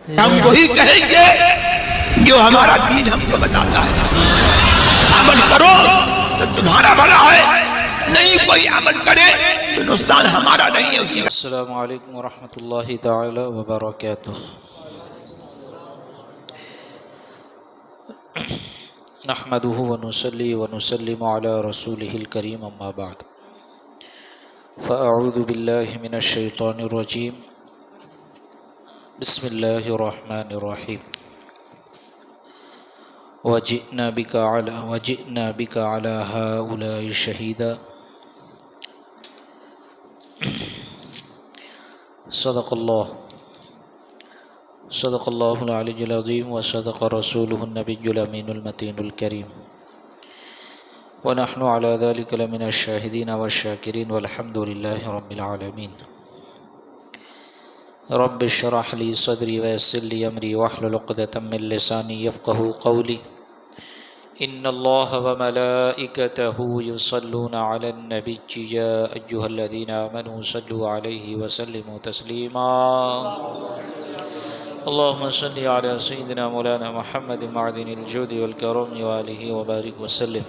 ہم وہی کہیں گے جو ہمارا دین ہم کو بتاتا ہے. عمل کرو تو تمہارا بھلا ہے، نہیں کوئی عمل کرے تو نقصان ہمارا نہیں ہے اسی کا. السلام علیکم ورحمۃ اللہ تعالی وبرکاتہ. نحمده ونصلي ونسلم على رسوله الكريم اما بعد فاعوذ بالله من الشيطان الرجيم. بسم الله الرحمن الرحيم. وجئنا بك على هؤلاء شهيدا. صدق الله العلي العظيم وصدق رسوله النبي الأمين المتين الكريم ونحن على ذلك لمن الشاهدين والشاكرين والحمد لله رب العالمين. رب اشرح لي صدري ويسر لي أمري واحلل عقدة من لساني يفقهوا قولي. إن الله وملائكته يصلون على النبي يا أيها الذين آمنوا صلوا عليه وسلموا تسليما. اللهم صل على سيدنا مولانا محمد معدن الجود والكرم وآله وبارك وسلم.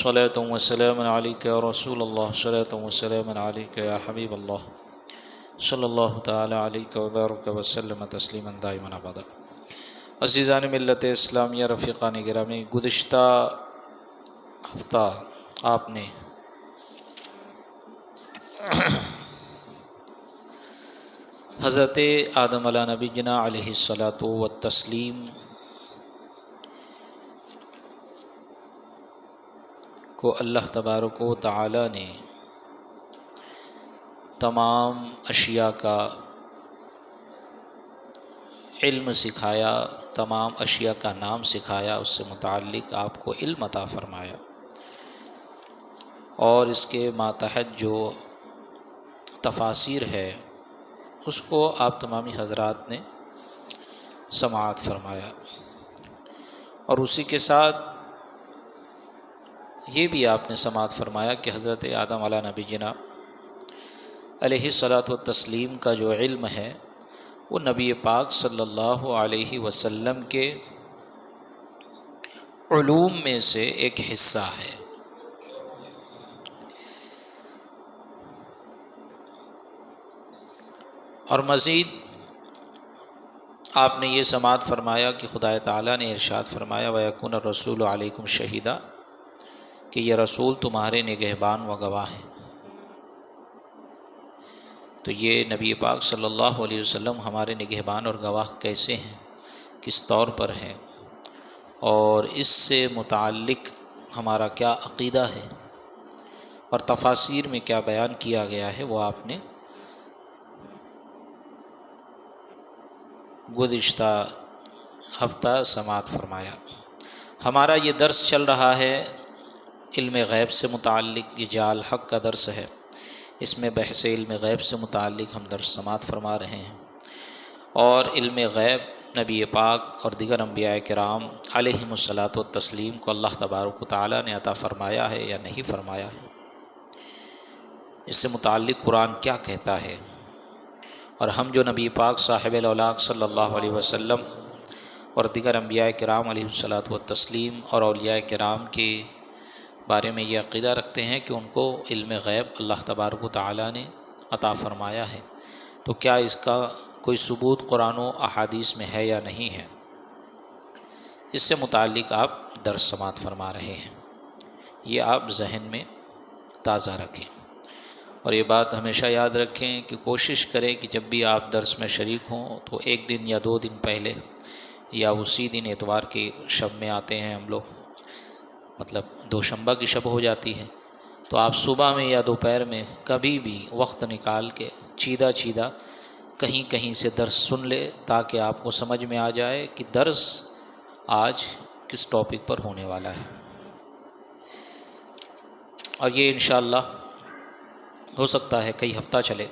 صلاة وسلاما عليك يا رسول الله، صلاة وسلاما عليك يا حبيب الله، صلی اللہ تعالی علیہ وبارک وسلم تسلیما دائما ابدا. عزیزان ملت اسلامیہ، رفیقان گرامی، گزشتہ ہفتہ آپ نے حضرت آدم علیہ نبینا علیہ الصلاۃ والتسلیم کو اللہ تبارک و تعالی نے تمام اشیاء کا علم سکھایا، تمام اشیاء کا نام سکھایا، اس سے متعلق آپ کو علم عطا فرمایا، اور اس کے ماتحت جو تفاسیر ہے اس کو آپ تمامی حضرات نے سماعت فرمایا. اور اسی کے ساتھ یہ بھی آپ نے سماعت فرمایا کہ حضرت آدم علیہ نبینا علیہ الصلاۃ والتسلیم کا جو علم ہے وہ نبی پاک صلی اللہ علیہ وسلم کے علوم میں سے ایک حصہ ہے. اور مزید آپ نے یہ سماعت فرمایا کہ خدا تعالیٰ نے ارشاد فرمایا وَيَكُونَ الرَّسُولُ عَلَيْكُمْ شَهِيدًا، کہ یہ رسول تمہارے نگہبان و گواہ ہیں. تو یہ نبی پاک صلی اللہ علیہ وسلم ہمارے نگہبان اور گواہ کیسے ہیں، کس طور پر ہیں، اور اس سے متعلق ہمارا کیا عقیدہ ہے اور تفاسیر میں کیا بیان کیا گیا ہے، وہ آپ نے گزشتہ ہفتہ سماعت فرمایا. ہمارا یہ درس چل رہا ہے علم غیب سے متعلق، یہ جاء الحق کا درس ہے. اس میں بحث علم غیب سے متعلق ہم درس سماعت فرما رہے ہیں. اور علم غیب نبی پاک اور دیگر انبیاء کرام علیہم الصلاۃ والتسلیم کو اللہ تبارک و تعالیٰ نے عطا فرمایا ہے یا نہیں فرمایا ہے، اس سے متعلق قرآن کیا کہتا ہے. اور ہم جو نبی پاک صاحب الاولاق صلی اللہ علیہ وسلم اور دیگر انبیاء کرام علیہم الصلاۃ والتسلیم اور اولیاء کرام کے بارے میں یہ عقیدہ رکھتے ہیں کہ ان کو علم غیب اللہ تبارک و تعالیٰ نے عطا فرمایا ہے، تو کیا اس کا کوئی ثبوت قرآن و احادیث میں ہے یا نہیں ہے، اس سے متعلق آپ درس سماعت فرما رہے ہیں. یہ آپ ذہن میں تازہ رکھیں، اور یہ بات ہمیشہ یاد رکھیں کہ کوشش کریں کہ جب بھی آپ درس میں شریک ہوں تو ایک دن یا 2 دن پہلے یا اسی دن اتوار کی شب میں آتے ہیں ہم لوگ، مطلب دوشنبہ کی شب ہو جاتی ہے، تو آپ صبح میں یا دوپہر میں کبھی بھی وقت نکال کے چیدہ کہیں سے درس سن لے، تاکہ آپ کو سمجھ میں آ جائے کہ درس آج کس ٹاپک پر ہونے والا ہے. اور یہ انشاءاللہ ہو سکتا ہے کئی ہفتہ چلے.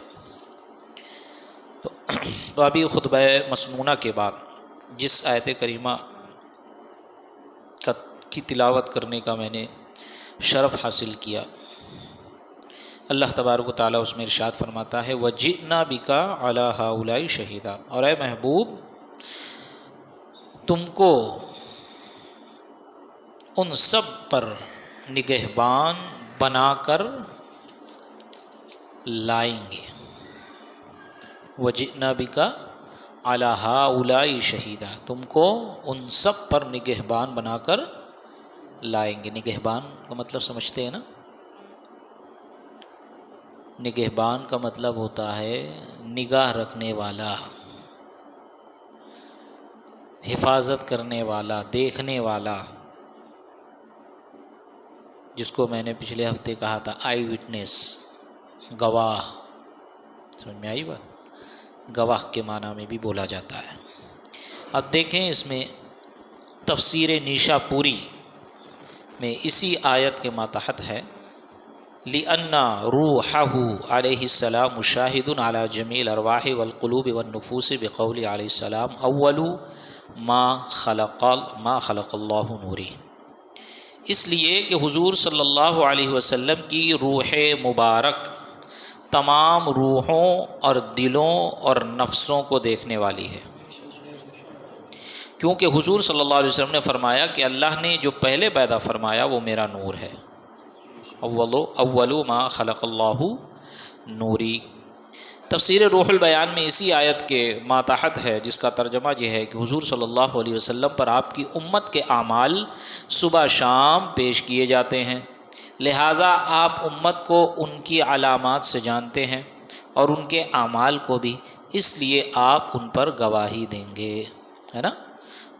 تو ابھی خطبہ مسنونہ کے بعد جس آیت کریمہ کی تلاوت کرنے کا میں نے شرف حاصل کیا، اللہ تبارک و تعالیٰ اس میں ارشاد فرماتا ہے وَجِئْنَا بِكَ عَلَىٰ هَٰؤُلَاءِ شَهِيدًا، اور اے محبوب تم کو ان سب پر نگہبان بنا کر لائیں گے۔ وَجِئْنَا بِكَ عَلَىٰ هَٰؤُلَاءِ شَهِيدًا، تم کو ان سب پر نگہبان بنا کر لائیں گے۔ نگہبان کا مطلب سمجھتے ہیں نا؟ نگہبان کا مطلب ہوتا ہے نگاہ رکھنے والا، حفاظت کرنے والا، دیکھنے والا، جس کو میں نے پچھلے ہفتے کہا تھا آئی وٹنس، گواہ۔ سمجھ میں آئی بات؟ گواہ کے معنی میں بھی بولا جاتا ہے۔ اب دیکھیں اس میں تفسیر نیشا پوری میں اسی آیت کے ماتحت ہے لِأَنَّ رُوحَهُ علیہ السلام مشاہد علی جمیع الارواح والقلوب والنفوس بقول علیہ السلام اول ما خلق اللہ نوری، اس لیے کہ حضور صلی اللہ علیہ وسلم کی روح مبارک تمام روحوں اور دلوں اور نفسوں کو دیکھنے والی ہے، کیونکہ حضور صلی اللہ علیہ وسلم نے فرمایا کہ اللہ نے جو پہلے پیدا فرمایا وہ میرا نور ہے، اول ما خلق اللہ نوری۔ تفسیر روح البیان میں اسی آیت کے ماتحت ہے، جس کا ترجمہ یہ ہے کہ حضور صلی اللہ علیہ وسلم پر آپ کی امت کے اعمال صبح شام پیش کیے جاتے ہیں، لہٰذا آپ امت کو ان کی علامات سے جانتے ہیں اور ان کے اعمال کو بھی، اس لیے آپ ان پر گواہی دیں گے، ہے نا؟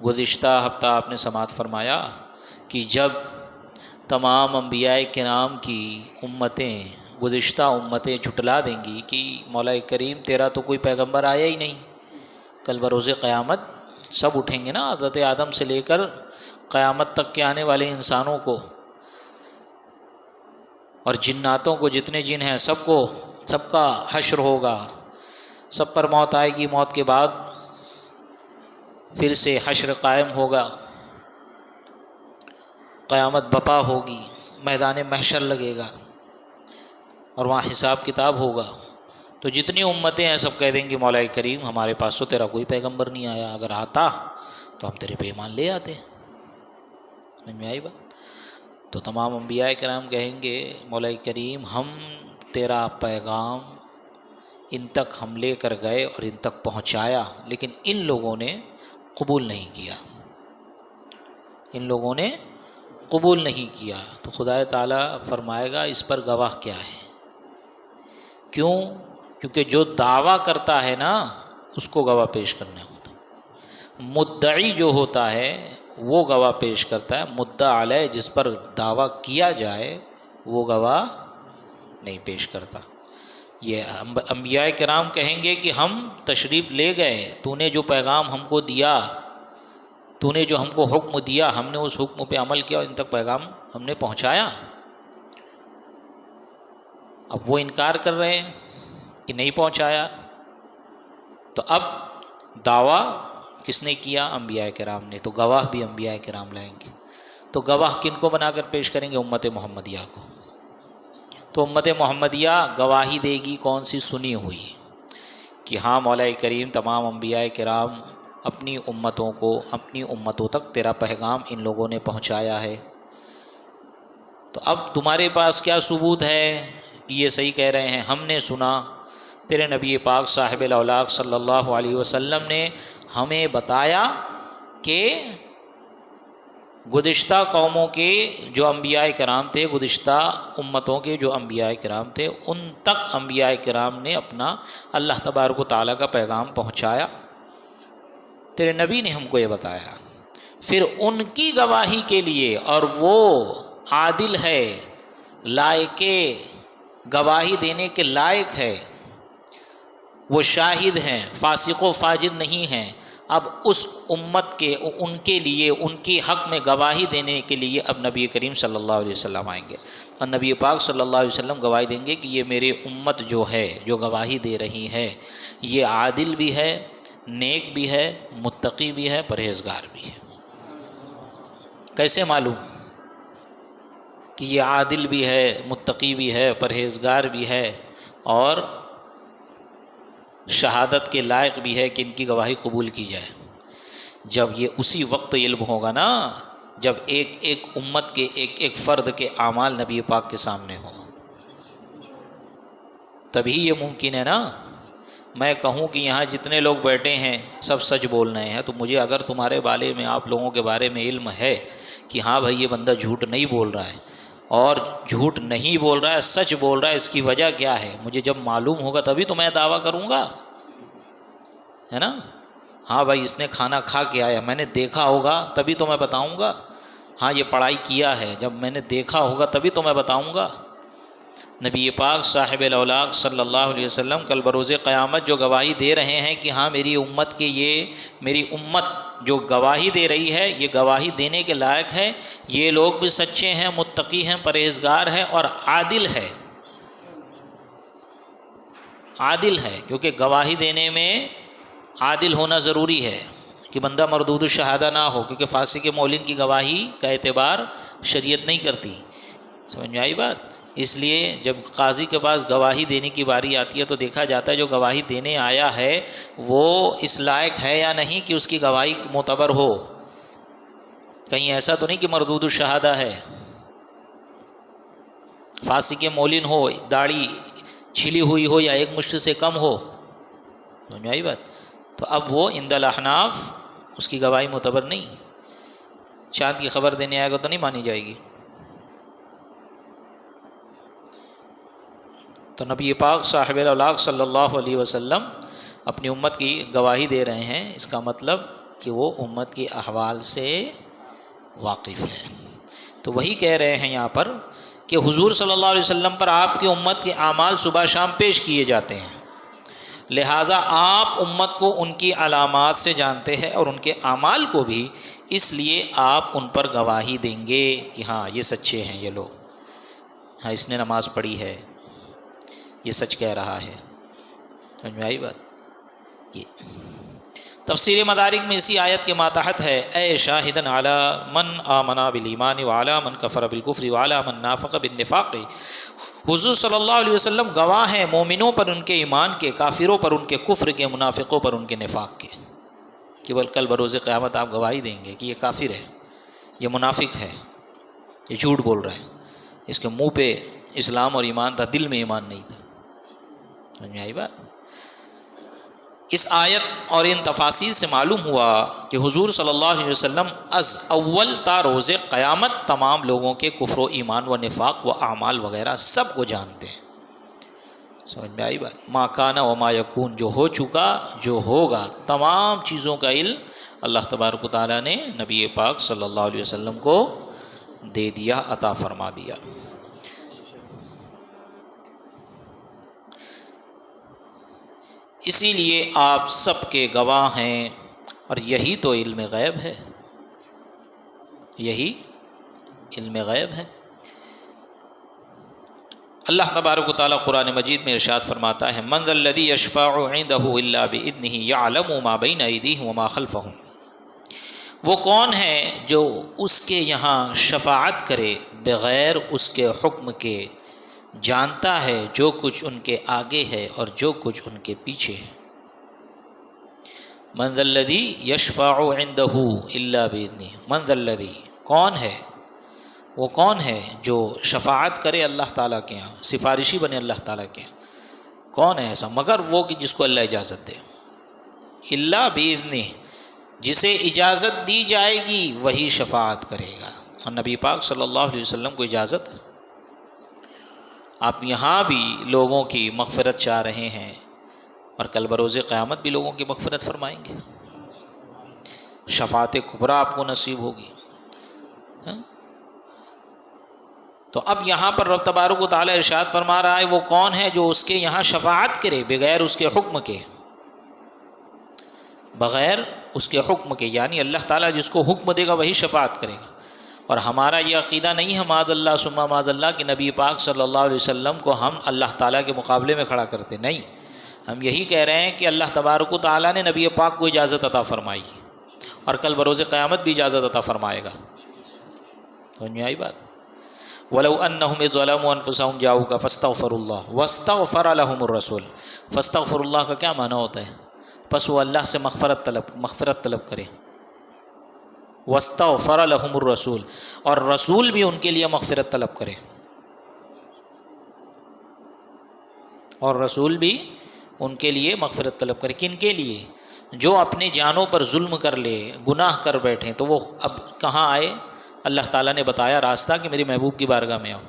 گزشتہ ہفتہ آپ نے سماعت فرمایا کہ جب تمام انبیاء کرام کی امتیں، گزشتہ امتیں جھٹلا دیں گی کہ مولا کریم تیرا تو کوئی پیغمبر آیا ہی نہیں، کل بروز قیامت سب اٹھیں گے نا، حضرت آدم سے لے کر قیامت تک کے آنے والے انسانوں کو اور جناتوں کو، جتنے جن ہیں سب کو، سب کا حشر ہوگا، سب پر موت آئے گی، موت کے بعد پھر سے حشر قائم ہوگا، قیامت بپا ہوگی، میدان محشر لگے گا اور وہاں حساب کتاب ہوگا، تو جتنی امتیں ہیں سب کہہ دیں گے مولا کریم ہمارے پاس تو تیرا کوئی پیغمبر نہیں آیا، اگر آتا تو ہم تیرے پہ ایمان لے آتے۔ سمجھ میں آئی بات؟ تو تمام انبیاء کرام کہیں گے مولا کریم ہم تیرا پیغام ان تک ہم لے کر گئے اور ان تک پہنچایا، لیکن ان لوگوں نے قبول نہیں کیا، ان لوگوں نے قبول نہیں کیا۔ تو خدا تعالیٰ فرمائے گا اس پر گواہ کیا ہے؟ کیوں؟ کیونکہ جو دعویٰ کرتا ہے نا اس کو گواہ پیش کرنا ہوتا ہے، مدعی جو ہوتا ہے وہ گواہ پیش کرتا ہے، مدعا علیہ جس پر دعویٰ کیا جائے وہ گواہ نہیں پیش کرتا۔ یہ انبیاء کرام کہیں گے کہ ہم تشریف لے گئے، تو نے جو پیغام ہم کو دیا، تو نے جو ہم کو حکم دیا، ہم نے اس حکم پہ عمل کیا اور ان تک پیغام ہم نے پہنچایا۔ اب وہ انکار کر رہے ہیں کہ نہیں پہنچایا، تو اب دعویٰ کس نے کیا؟ انبیاء کرام نے، تو گواہ بھی انبیاء کرام لائیں گے۔ تو گواہ کن کو بنا کر پیش کریں گے؟ امت محمدیہ کو۔ تو امت محمدیہ گواہی دے گی کون سی؟ سنی ہوئی، کہ ہاں مولا کریم تمام انبیاء کرام اپنی امتوں کو، اپنی امتوں تک تیرا پیغام ان لوگوں نے پہنچایا ہے، تو اب تمہارے پاس کیا ثبوت ہے کہ یہ صحیح کہہ رہے ہیں؟ ہم نے سنا تیرے نبی پاک صاحب الاولاق صلی اللہ علیہ وسلم نے ہمیں بتایا کہ گزشتہ قوموں کے جو انبیاء کرام تھے، گزشتہ امتوں کے جو انبیاء کرام تھے، ان تک انبیاء کرام نے اپنا اللہ تبارک و تعالیٰ کا پیغام پہنچایا، تیرے نبی نے ہم کو یہ بتایا۔ پھر ان کی گواہی کے لیے، اور وہ عادل ہے، لائق گواہی دینے کے لائق ہے، وہ شاہد ہیں، فاسق و فاجر نہیں ہیں، اب اس امت کے، ان کے لیے، ان کی حق میں گواہی دینے کے لیے اب نبی کریم صلی اللہ علیہ وسلم آئیں گے، اور نبی پاک صلی اللہ علیہ وسلم گواہی دیں گے کہ یہ میری امت جو ہے، جو گواہی دے رہی ہے، یہ عادل بھی ہے، نیک بھی ہے، متقی بھی ہے، پرہیزگار بھی ہے۔ کیسے معلوم کہ یہ عادل بھی ہے، متقی بھی ہے، پرہیزگار بھی ہے، اور شہادت کے لائق بھی ہے کہ ان کی گواہی قبول کی جائے۔ جب یہ اسی وقت علم ہوگا نا جب ایک ایک امت کے ایک ایک فرد کے اعمال نبی پاک کے سامنے ہوں، تبھی یہ ممکن ہے نا۔ میں کہوں کہ یہاں جتنے لوگ بیٹھے ہیں سب سچ بول رہے ہیں، تو مجھے اگر تمہارے بارے میں، آپ لوگوں کے بارے میں علم ہے کہ ہاں بھائی یہ بندہ جھوٹ نہیں بول رہا ہے، اور جھوٹ نہیں بول رہا ہے، سچ بول رہا ہے، اس کی وجہ کیا ہے، مجھے جب معلوم ہوگا تبھی تو میں دعویٰ کروں گا، ہے نا۔ ہاں بھائی اس نے کھانا کھا کے آیا، میں نے دیکھا ہوگا تبھی تو میں بتاؤں گا۔ ہاں یہ پڑھائی کیا ہے، جب میں نے دیکھا ہوگا تبھی تو میں بتاؤں گا۔ نبی پاک صاحب الاولاق صلی اللہ علیہ وسلم کل بروز قیامت جو گواہی دے رہے ہیں کہ ہاں میری امت کے یہ میری امت جو گواہی دے رہی ہے، یہ گواہی دینے کے لائق ہے، یہ لوگ بھی سچے ہیں، متقی ہیں، پرہیزگار ہیں اور عادل ہے۔ عادل ہے کیونکہ گواہی دینے میں عادل ہونا ضروری ہے کہ بندہ مردود الشہادہ نہ ہو، کیونکہ فاسق مولن کی گواہی کا اعتبار شریعت نہیں کرتی۔ سمجھ میں آئی بات؟ اس لیے جب قاضی کے پاس گواہی دینے کی باری آتی ہے تو دیکھا جاتا ہے جو گواہی دینے آیا ہے وہ اس لائق ہے یا نہیں کہ اس کی گواہی معتبر ہو۔ کہیں ایسا تو نہیں کہ مردود الشہادہ ہے، فاسق مولن ہو، داڑھی چھلی ہوئی ہو یا ایک مشت سے کم ہو۔ سمجھ میں آئی بات؟ تو اب وہ عند الاحناف اس کی گواہی معتبر نہیں، چاند کی خبر دینے آئے گا تو نہیں مانی جائے گی۔ تو نبی پاک صاحب الاولاق صلی اللہ علیہ وسلم اپنی امت کی گواہی دے رہے ہیں، اس کا مطلب کہ وہ امت کی احوال سے واقف ہے۔ تو وہی کہہ رہے ہیں یہاں پر کہ حضور صلی اللہ علیہ وسلم پر آپ کی امت کے اعمال صبح شام پیش کیے جاتے ہیں، لہٰذا آپ امت کو ان کی علامات سے جانتے ہیں اور ان کے اعمال کو بھی، اس لیے آپ ان پر گواہی دیں گے کہ ہاں یہ سچے ہیں، یہ لوگ، ہاں اس نے نماز پڑھی ہے، یہ سچ کہہ رہا ہے۔ سمجھ میں آئی بات؟ یہ تفسیر مدارک میں اسی آیت کے ماتحت ہے، اے شاہدن علی من آمنا بالایمان وعلی من کفر بالکفر وعلی من نافق بالنفاق، حضور صلی اللہ علیہ وسلم گواہ ہیں مومنوں پر ان کے ایمان کے، کافروں پر ان کے کفر کے، منافقوں پر ان کے نفاق کے، کہ بل کل بروز قیامت آپ گواہی دیں گے کہ یہ کافر ہے، یہ منافق ہے، یہ جھوٹ بول رہا ہے، اس کے منہ پہ اسلام اور ایمان تھا، دل میں ایمان نہیں تھا۔ سمجھ میں آئی بات؟ اس آیت اور ان تفاصیل سے معلوم ہوا کہ حضور صلی اللہ علیہ وسلم از اول تا روز قیامت تمام لوگوں کے کفر و ایمان و نفاق و اعمال وغیرہ سب کو جانتے ہیں۔ سمجھ میں آئی بات؟ ما کان و ما یکون، جو ہو چکا، جو ہوگا، تمام چیزوں کا علم اللہ تبارک و تعالیٰ نے نبی پاک صلی اللہ علیہ وسلم کو دے دیا، عطا فرما دیا۔ اسی لیے آپ سب کے گواہ ہیں، اور یہی تو علم غیب ہے، یہی علم غیب ہے۔ اللہ تبارک و تعالیٰ قرآن مجید میں ارشاد فرماتا ہے، من ذا الذی یشفع عندہ الا باذنہ یعلم ما بین ایدیہم وما خلفہم، وہ کون ہے جو اس کے یہاں شفاعت کرے بغیر اس کے حکم کے، جانتا ہے جو کچھ ان کے آگے ہے اور جو کچھ ان کے پیچھے ہے۔ من ذا الذی یشفع عندہ الا باذنہ، من ذا الذی، کون ہے، وہ کون ہے جو شفاعت کرے اللہ تعالیٰ کے یہاں، سفارشی بنے اللہ تعالیٰ کے یہاں، کون ہے ایسا مگر وہ کہ جس کو اللہ اجازت دے، الا باذنہ، جسے اجازت دی جائے گی وہی شفاعت کرے گا۔ اور نبی پاک صلی اللہ علیہ وسلم کو اجازت ہے، آپ یہاں بھی لوگوں کی مغفرت چاہ رہے ہیں اور کل بروز قیامت بھی لوگوں کی مغفرت فرمائیں گے، شفاعت کبریٰ آپ کو نصیب ہوگی۔ تو اب یہاں پر رب تبارک و تعالیٰ ارشاد فرما رہا ہے، وہ کون ہے جو اس کے یہاں شفاعت کرے بغیر اس کے حکم کے، بغیر اس کے حکم کے، یعنی اللہ تعالیٰ جس کو حکم دے گا وہی شفاعت کرے گا۔ اور ہمارا یہ عقیدہ نہیں ہے معاذ اللہ ثم معاذ اللہ کہ نبی پاک صلی اللہ علیہ وسلم کو ہم اللہ تعالیٰ کے مقابلے میں کھڑا کرتے، نہیں، ہم یہی کہہ رہے ہیں کہ اللہ تبارک و تعالیٰ نے نبی پاک کو اجازت عطا فرمائی اور کل بروز قیامت بھی اجازت عطا فرمائے گا۔ سمجھ میں آئی بات؟ ولو انہم ظلموا انفسہم جاؤک فاستغفروا اللہ واستغفر لہم الرسول. فاستغفر اللہ کا کیا معنی ہوتا ہے؟ پس وہ اللہ سے مغفرت طلب کرے. واستغفر لہم الرسول، اور رسول بھی ان کے لیے مغفرت طلب کرے. اور رسول بھی ان کے لیے مغفرت طلب کرے. کن کے لیے؟ جو اپنے جانوں پر ظلم کر لے، گناہ کر بیٹھیں، تو وہ اب کہاں آئے؟ اللہ تعالیٰ نے بتایا راستہ کہ میری محبوب کی بارگاہ میں آؤ.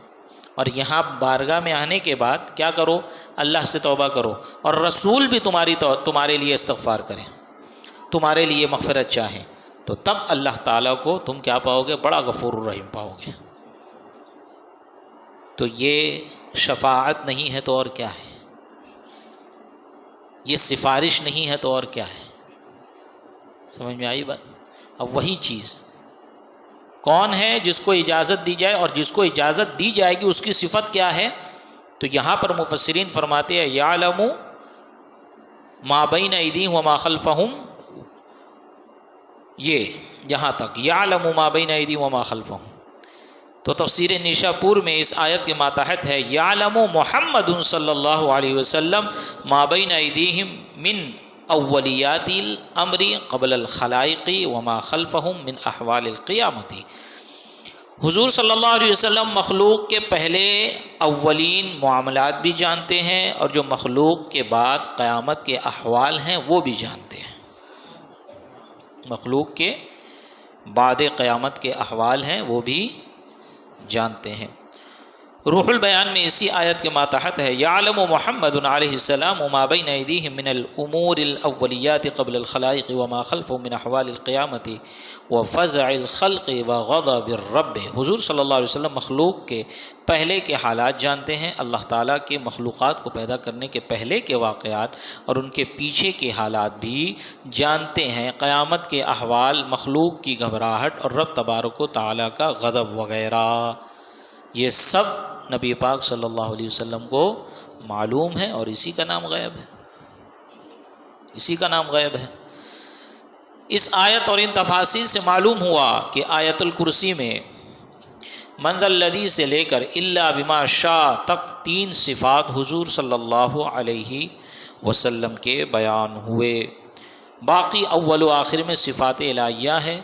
اور یہاں بارگاہ میں آنے کے بعد کیا کرو؟ اللہ سے توبہ کرو، اور رسول بھی تمہارے لیے استغفار کریں، تمہارے لیے مغفرت چاہیں. تو تب اللہ تعالیٰ کو تم کیا پاؤ گے؟ بڑا غفور الرحیم پاؤ گے. تو یہ شفاعت نہیں ہے تو اور کیا ہے؟ یہ سفارش نہیں ہے تو اور کیا ہے؟ سمجھ میں آئی بات؟ اب وہی چیز کون ہے جس کو اجازت دی جائے، اور جس کو اجازت دی جائے گی اس کی صفت کیا ہے؟ تو یہاں پر مفسرین فرماتے ہیں یعلم ما بین ایدیہم وما خلفہم، یہ یہاں تک یعلم ما بین ایدیہم وما خلفہم. تو تفسیر نیشاپور میں اس آیت کے ماتحت ہے یعلم محمد صلی اللہ علیہ وسلم ما بین ایدیہم من اولیات الامر قبل الخلائق وما خلفہم من احوال القیامت. حضور صلی اللہ علیہ وسلم مخلوق کے پہلے اولین معاملات بھی جانتے ہیں، اور جو مخلوق کے بعد قیامت کے احوال ہیں وہ بھی جانتے ہیں. مخلوق کے بعد قیامت کے احوال ہیں وہ بھی جانتے ہیں. روح البیان میں اسی آیت کے ماتحت ہے یعلم محمد علیہ السلام ما بین ایدیہم من الامور الاولیات قبل الخلائق وما خلفہم من احوال القیامت وفزع الخلق وغضب الرب. حضور صلی اللہ علیہ وسلم مخلوق کے پہلے کے حالات جانتے ہیں، اللہ تعالیٰ کے مخلوقات کو پیدا کرنے کے پہلے کے واقعات اور ان کے پیچھے کے حالات بھی جانتے ہیں، قیامت کے احوال، مخلوق کی گھبراہٹ اور رب تبارک و تعالیٰ کا غضب وغیرہ. یہ سب نبی پاک صلی اللہ علیہ وسلم کو معلوم ہے، اور اسی کا نام غیب ہے. اسی کا نام غیب ہے. اس آیت اور ان تفاصیل سے معلوم ہوا کہ آیت الکرسی میں من ذا الذی سے لے کر الا بما شاء تک 3 صفات حضور صلی اللہ علیہ وسلم کے بیان ہوئے. باقی اول و آخر میں صفات الہیہ ہے.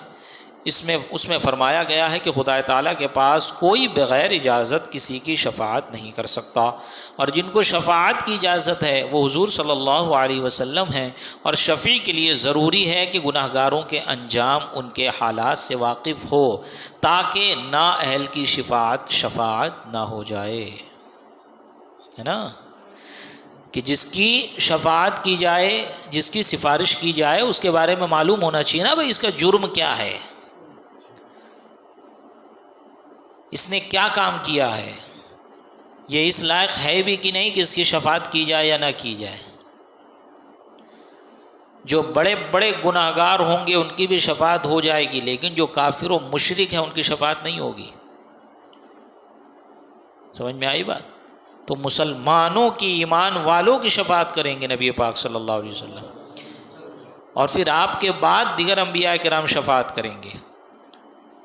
اس میں فرمایا گیا ہے کہ خدا تعالیٰ کے پاس کوئی بغیر اجازت کسی کی شفاعت نہیں کر سکتا، اور جن کو شفاعت کی اجازت ہے وہ حضور صلی اللہ علیہ وسلم ہیں. اور شفیع کے لیے ضروری ہے کہ گناہ گاروں کے انجام ان کے حالات سے واقف ہو، تاکہ نااہل کی شفاعت نہ ہو جائے. ہے نا کہ جس کی شفاعت کی جائے، جس کی سفارش کی جائے، اس کے بارے میں معلوم ہونا چاہیے نا بھائی اس کا جرم کیا ہے، اس نے کیا کام کیا ہے، یہ اس لائق ہے بھی کہ نہیں کہ اس کی شفاعت کی جائے یا نہ کی جائے. جو بڑے بڑے گناہ گار ہوں گے ان کی بھی شفاعت ہو جائے گی، لیکن جو کافر و مشرک ہیں ان کی شفاعت نہیں ہوگی. سمجھ میں آئی بات؟ تو مسلمانوں کی، ایمان والوں کی شفاعت کریں گے نبی پاک صلی اللہ علیہ وسلم، اور پھر آپ کے بعد دیگر انبیاء کرام شفاعت کریں گے،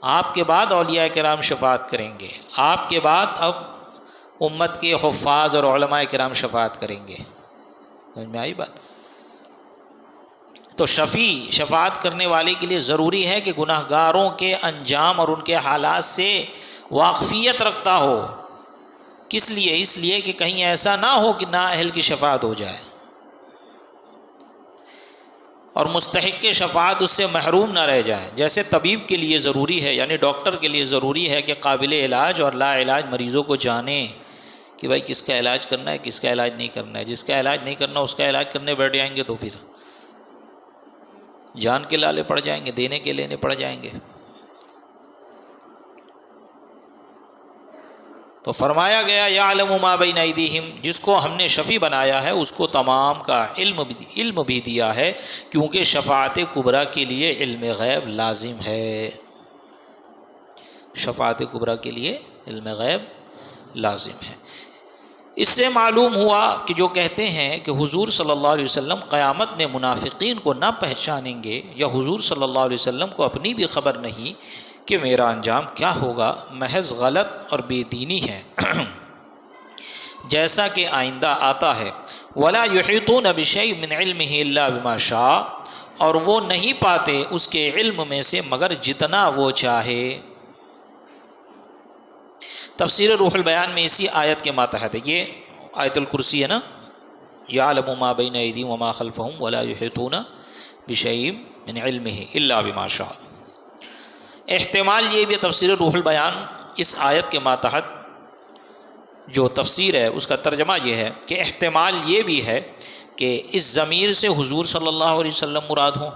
آپ کے بعد اولیاء کرام شفاعت کریں گے، آپ کے بعد اب امت کے حفاظ اور علماء کرام شفاعت کریں گے. سمجھ میں آئی بات؟ تو شفیع شفاعت کرنے والے کے لیے ضروری ہے کہ گناہ گاروں کے انجام اور ان کے حالات سے واقفیت رکھتا ہو. کس لیے؟ اس لیے کہ کہیں ایسا نہ ہو کہ نااہل کی شفاعت ہو جائے اور مستحق کے شفاعت اس سے محروم نہ رہ جائے. جیسے طبیب کے لیے ضروری ہے، یعنی ڈاکٹر کے لیے ضروری ہے کہ قابل علاج اور لا علاج مریضوں کو جانیں کہ بھائی کس کا علاج کرنا ہے، کس کا علاج نہیں کرنا ہے. جس کا علاج نہیں کرنا اس کا علاج کرنے بیٹھ جائیں گے تو پھر جان کے لالے پڑ جائیں گے، دینے کے لینے پڑ جائیں گے. تو فرمایا گیا یعلم ما بین ایدیہم، جس کو ہم نے شفیع بنایا ہے اس کو تمام کا علم بھی دیا ہے، کیونکہ شفاعت کبریٰ کے لیے علم غیب لازم ہے. شفاعت کبریٰ کے لیے علم غیب لازم ہے. اس سے معلوم ہوا کہ جو کہتے ہیں کہ حضور صلی اللہ علیہ وسلم قیامت میں منافقین کو نہ پہچانیں گے، یا حضور صلی اللہ علیہ وسلم کو اپنی بھی خبر نہیں کہ میرا انجام کیا ہوگا، محض غلط اور بے دینی ہے، جیسا کہ آئندہ آتا ہے۔ وَلَا يُحِيطُونَ بِشَيْءٍ مِّنْ عِلْمِهِ إِلَّا بِمَا شَاءَ، اور وہ نہیں پاتے اس کے علم میں سے مگر جتنا وہ چاہے۔ تفسیر روح البیان میں اسی آیت کے ماتحت ہے، یہ آیت الکرسی ہے نا، یعلم ما بین ایدیہم وما خلفہم ولا یحیطون بشیء من علمہ الا بما شاء۔ احتمال یہ بھی تفسیر روح البیان اس آیت کے ماتحت جو تفسیر ہے اس کا ترجمہ یہ ہے کہ احتمال یہ بھی ہے کہ اس ضمیر سے حضور صلی اللہ علیہ وسلم مراد ہوں،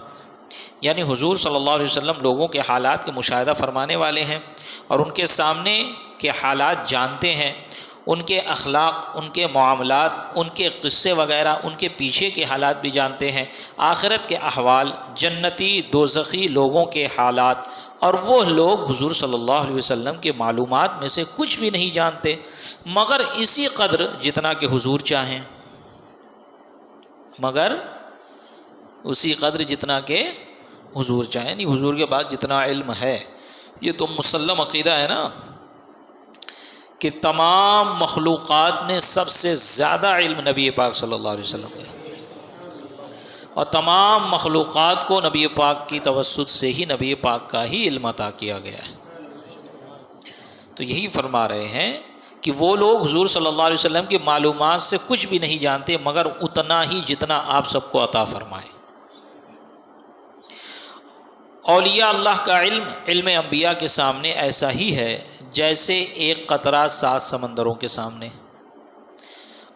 یعنی حضور صلی اللہ علیہ وسلم لوگوں کے حالات کے مشاہدہ فرمانے والے ہیں اور ان کے سامنے کے حالات جانتے ہیں، ان کے اخلاق، ان کے معاملات، ان کے قصے وغیرہ، ان کے پیچھے کے حالات بھی جانتے ہیں، آخرت کے احوال، جنتی دوزخی لوگوں کے حالات، اور وہ لوگ حضور صلی اللہ علیہ وسلم کے معلومات میں سے کچھ بھی نہیں جانتے مگر اسی قدر جتنا کہ حضور چاہیں، مگر اسی قدر جتنا کہ حضور چاہیں، یعنی حضور کے بعد جتنا علم ہے۔ یہ تو مسلم عقیدہ ہے نا کہ تمام مخلوقات میں سب سے زیادہ علم نبی پاک صلی اللہ علیہ وسلم کا ہے، اور تمام مخلوقات کو نبی پاک کی توسط سے ہی نبی پاک کا ہی علم عطا کیا گیا ہے۔ تو یہی فرما رہے ہیں کہ وہ لوگ حضور صلی اللہ علیہ وسلم کی معلومات سے کچھ بھی نہیں جانتے مگر اتنا ہی جتنا آپ سب کو عطا فرمائے۔ اولیاء اللہ کا علم علم انبیاء کے سامنے ایسا ہی ہے جیسے ایک قطرہ 7 سمندروں کے سامنے،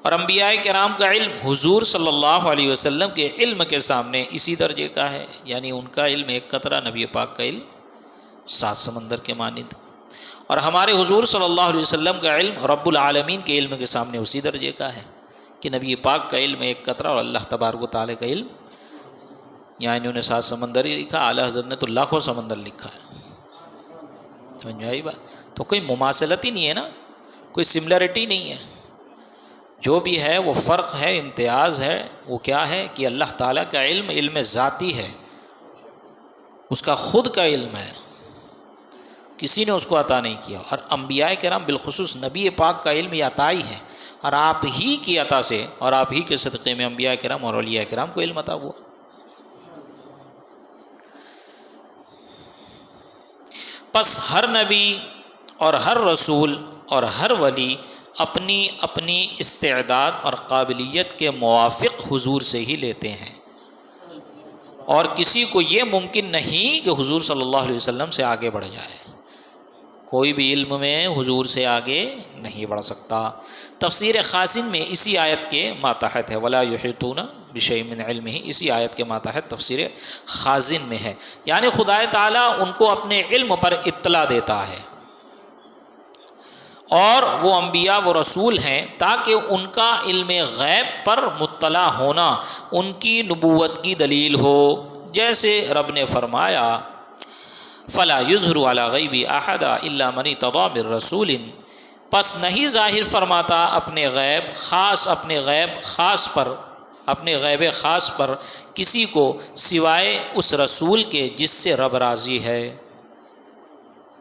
اور انبیاء کرام کا علم حضور صلی اللہ علیہ وسلم کے علم کے سامنے اسی درجے کا ہے، یعنی ان کا علم ایک قطرہ، نبی پاک کا علم 7 سمندر کے مانند، اور ہمارے حضور صلی اللہ علیہ وسلم کا علم رب العالمین کے علم کے سامنے اسی درجے کا ہے کہ نبی پاک کا علم ایک قطرہ اور اللہ تبارک و تعالیٰ کا علم، یہاں انہوں نے 7 سمندر ہی لکھا، اعلیٰ حضرت نے تو لاکھوں سمندر لکھا ہے۔ سمجھ میں آئی بات؟ تو کوئی مماثلت ہی نہیں ہے نا، کوئی سملرٹی نہیں ہے، جو بھی ہے وہ فرق ہے، امتیاز ہے، وہ کیا ہے کہ اللہ تعالیٰ کا علم علم ذاتی ہے، اس کا خود کا علم ہے، کسی نے اس کو عطا نہیں کیا، اور انبیاء کرام بالخصوص نبی پاک کا علم یہ عطائی ہے، اور آپ ہی کی عطا سے اور آپ ہی کے صدقے میں انبیاء کرام اور اولیاء کرام کو علم عطا ہوا۔ پس ہر نبی اور ہر رسول اور ہر ولی اپنی اپنی استعداد اور قابلیت کے موافق حضور سے ہی لیتے ہیں، اور کسی کو یہ ممکن نہیں کہ حضور صلی اللہ علیہ وسلم سے آگے بڑھ جائے، کوئی بھی علم میں حضور سے آگے نہیں بڑھ سکتا۔ تفسیر خازن میں اسی آیت کے ماتحت ہے، وَلَا يُحِيطُونَ بِشَيْءٍ مِّنْ عِلْمِهِ، اسی آیت کے ماتحت تفسیر خازن میں ہے، یعنی خدا تعالیٰ ان کو اپنے علم پر اطلاع دیتا ہے، اور وہ انبیاء و رسول ہیں تاکہ ان کا علم غیب پر مطلع ہونا ان کی نبوت کی دلیل ہو، جیسے رب نے فرمایا فَلَا يُظْهِرُ عَلَى غَيْبِ أَحَدًا إِلَّا مَنِ ارْتَضَىٰ مِن رَّسُولٍ، پس نہیں ظاہر فرماتا اپنے غیب خاص، اپنے غیب خاص پر کسی کو سوائے اس رسول کے جس سے رب راضی ہے۔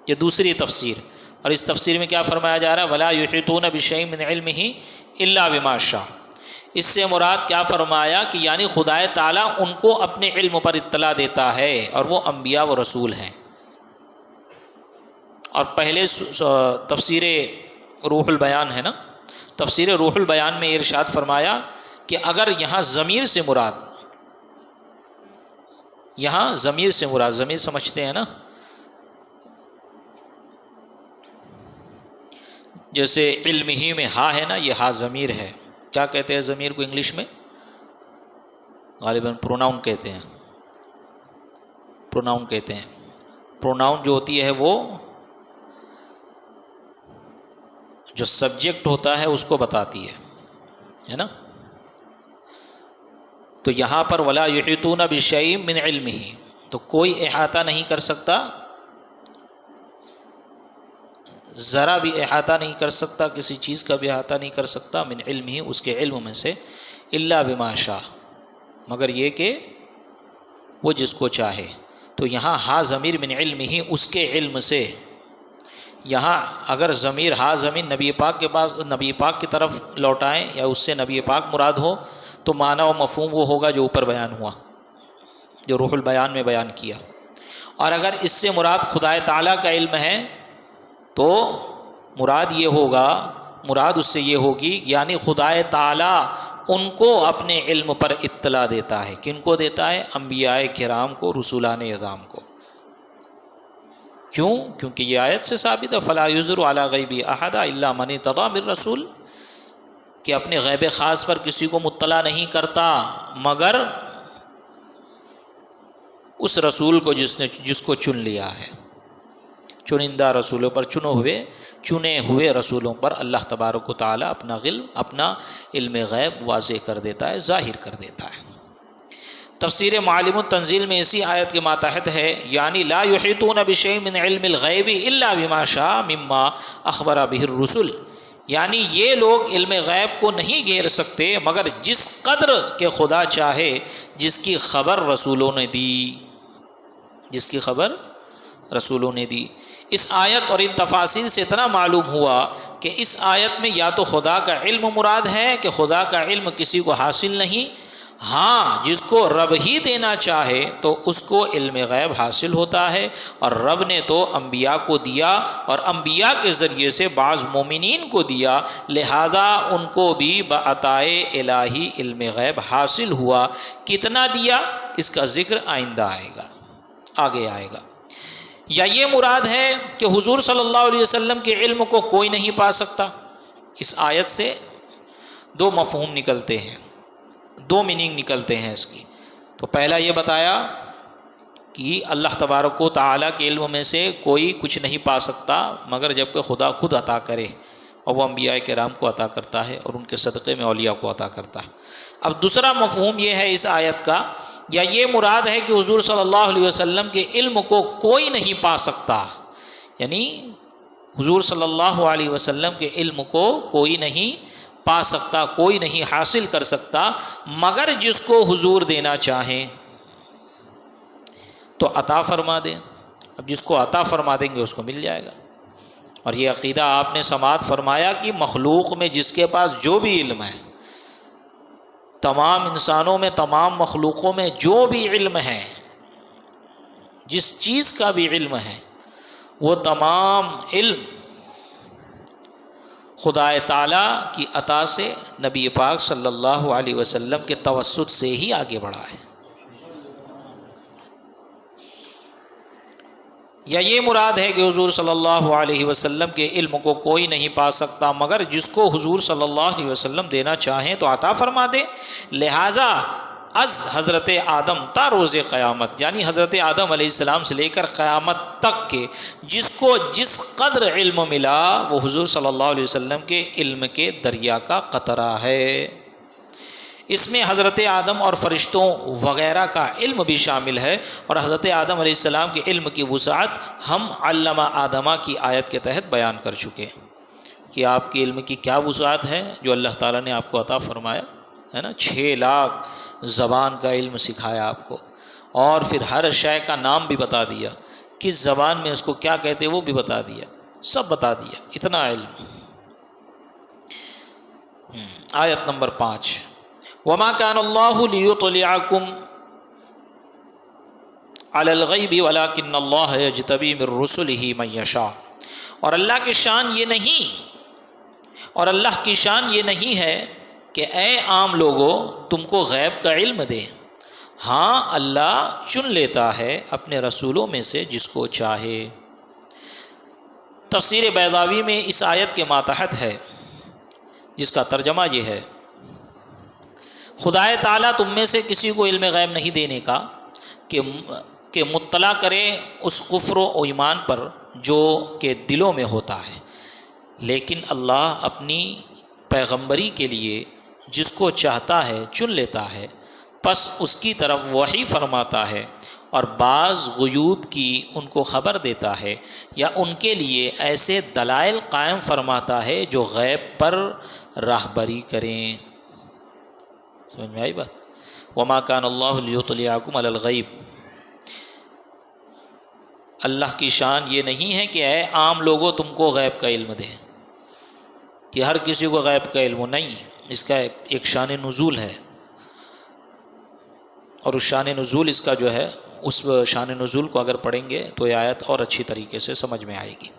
یہ دوسری تفسیر، اور اس تفسیر میں کیا فرمایا جا رہا ہے؟ وَلَا يُحِيطُونَ بِشَيْءٍ مِّنْ عِلْمِهِ إِلَّا بِمَا شَاءَ، اس سے مراد کیا فرمایا کہ یعنی خدا تعالیٰ ان کو اپنے علم پر اطلاع دیتا ہے، اور وہ انبیاء و رسول ہیں۔ اور پہلے تفسیر روح البیان ہے نا، تفسیر روح البیان میں ارشاد فرمایا کہ اگر یہاں ضمیر سے مراد، یہاں ضمیر سے مراد، ضمیر سمجھتے ہیں نا، جیسے علم ہی میں ہا ہے نا، یہ ہا ضمیر ہے، کیا کہتے ہیں ضمیر کو انگلش میں؟ غالباً پروناؤن کہتے ہیں، پروناؤن کہتے ہیں۔ پروناؤن جو ہوتی ہے وہ جو سبجیکٹ ہوتا ہے اس کو بتاتی ہے نا، تو یہاں پر وَلَا يُحِيطُونَ بِشَيْءٍ مِّنْ عِلْمِهِ، تو کوئی احاطہ نہیں کر سکتا، ذرا بھی احاطہ نہیں کر سکتا، کسی چیز کا بھی احاطہ نہیں کر سکتا، من علمہ، اس کے علم میں سے، الا بما شاء، مگر یہ کہ وہ جس کو چاہے۔ تو یہاں ہا ضمیر من علم ہی اس کے علم سے، یہاں اگر ضمیر ہا ضمیر نبی پاک کے پاس، نبی پاک کی طرف لوٹائیں یا اس سے نبی پاک مراد ہو تو معنی و مفہوم وہ ہوگا جو اوپر بیان ہوا، جو روح البیان میں بیان کیا۔ اور اگر اس سے مراد خدا تعالیٰ کا علم ہے تو مراد یہ ہوگا، مراد اس سے یہ ہوگی یعنی خدا تعالیٰ ان کو اپنے علم پر اطلاع دیتا ہے۔ کن کو دیتا ہے؟ انبیاء کرام کو، رسولان اعظام کو۔ کیوں؟ کیونکہ یہ آیت سے ثابت ہے فلا یظہر علی غیبہ احد الا من ارتضی من رسول، کہ اپنے غیب خاص پر کسی کو مطلع نہیں کرتا مگر اس رسول کو جس کو چن لیا ہے۔ چنندہ رسولوں پر، چنے ہوئے رسولوں پر اللہ تبارک و تعالیٰ اپنا علم غیب واضح کر دیتا ہے، ظاہر کر دیتا ہے۔ تفسیر معالم التنزیل میں اسی آیت کے ماتحت ہے یعنی لا یحیطون بشیء من علم الغیب الا بما شاء مما اخبر به الرسل، یعنی یہ لوگ علم غیب کو نہیں گھیر سکتے مگر جس قدر کہ خدا چاہے، جس کی خبر رسولوں نے دی، جس کی خبر رسولوں نے دی۔ اس آیت اور ان تفاصیل سے اتنا معلوم ہوا کہ اس آیت میں یا تو خدا کا علم مراد ہے کہ خدا کا علم کسی کو حاصل نہیں، ہاں جس کو رب ہی دینا چاہے تو اس کو علم غیب حاصل ہوتا ہے، اور رب نے تو انبیاء کو دیا اور انبیاء کے ذریعے سے بعض مومنین کو دیا، لہذا ان کو بھی بعطائے الہی علم غیب حاصل ہوا۔ کتنا دیا اس کا ذکر آئندہ آئے گا، آگے آئے گا۔ یا یہ مراد ہے کہ حضور صلی اللہ علیہ وسلم کے علم کو کوئی نہیں پا سکتا۔ اس آیت سے دو مفہوم نکلتے ہیں، دو میننگ نکلتے ہیں اس کی۔ تو پہلا یہ بتایا کہ اللہ تبارک و تعالیٰ کے علم میں سے کوئی کچھ نہیں پا سکتا مگر جب کہ خدا خود عطا کرے، اور وہ انبیاء کرام کو عطا کرتا ہے اور ان کے صدقے میں اولیاء کو عطا کرتا ہے۔ اب دوسرا مفہوم یہ ہے اس آیت کا، یا یہ مراد ہے کہ حضور صلی اللہ علیہ وسلم کے علم کو کوئی نہیں پا سکتا، یعنی حضور صلی اللہ علیہ وسلم کے علم کو کوئی نہیں پا سکتا، کوئی نہیں حاصل کر سکتا مگر جس کو حضور دینا چاہیں تو عطا فرما دیں۔ اب جس کو عطا فرما دیں گے اس کو مل جائے گا۔ اور یہ عقیدہ آپ نے سماعت فرمایا کہ مخلوق میں جس کے پاس جو بھی علم ہے، تمام انسانوں میں، تمام مخلوقوں میں جو بھی علم ہے، جس چیز کا بھی علم ہے، وہ تمام علم خدا تعالیٰ کی عطا سے نبی پاک صلی اللہ علیہ وسلم کے توسط سے ہی آگے بڑھا ہے۔ یا یہ مراد ہے کہ حضور صلی اللہ علیہ وسلم کے علم کو کوئی نہیں پا سکتا مگر جس کو حضور صلی اللہ علیہ وسلم دینا چاہیں تو عطا فرما دے، لہٰذا از حضرت آدم تا روز قیامت، یعنی حضرت آدم علیہ السلام سے لے کر قیامت تک کے جس کو جس قدر علم ملا وہ حضور صلی اللہ علیہ وسلم کے علم کے دریا کا قطرہ ہے۔ اس میں حضرت آدم اور فرشتوں وغیرہ کا علم بھی شامل ہے، اور حضرت آدم علیہ السلام کے علم کی وسعت ہم علامہ آدمہ کی آیت کے تحت بیان کر چکے کہ آپ کے علم کی کیا وسعت ہے جو اللہ تعالیٰ نے آپ کو عطا فرمایا ہے نا۔ 6 لاکھ زبان کا علم سکھایا آپ کو، اور پھر ہر شے کا نام بھی بتا دیا، کس زبان میں اس کو کیا کہتے وہ بھی بتا دیا، سب بتا دیا، اتنا علم۔ آیت نمبر 5، وما كان الله ليطلعكم على الغيب ولكن الله يجتبي من رسله من يشاء، اور اللہ کی شان یہ نہیں ہے کہ اے عام لوگوں تم کو غیب کا علم دے، ہاں اللہ چن لیتا ہے اپنے رسولوں میں سے جس کو چاہے۔ تفسیر بیضاوی میں اس آیت کے ماتحت ہے جس کا ترجمہ یہ ہے، خدا تعالیٰ تم میں سے کسی کو علم غیب نہیں دینے کا کہ مطلع کرے اس کفر و ایمان پر جو کہ دلوں میں ہوتا ہے، لیکن اللہ اپنی پیغمبری کے لیے جس کو چاہتا ہے چن لیتا ہے، پس اس کی طرف وحی فرماتا ہے اور بعض غیوب کی ان کو خبر دیتا ہے، یا ان کے لیے ایسے دلائل قائم فرماتا ہے جو غیب پر راہبری کریں۔ سمجھ میں آئی بات؟ وما كان الله ليطلعكم على الغيب، اللہ کی شان یہ نہیں ہے کہ اے عام لوگوں تم کو غیب کا علم دے، کہ ہر کسی کو غیب کا علم نہیں، اس کا ایک شان نزول ہے، اور اس شان نزول اس کا جو ہے، اس شان نزول کو اگر پڑھیں گے تو یہ آیت اور اچھی طریقے سے سمجھ میں آئے گی۔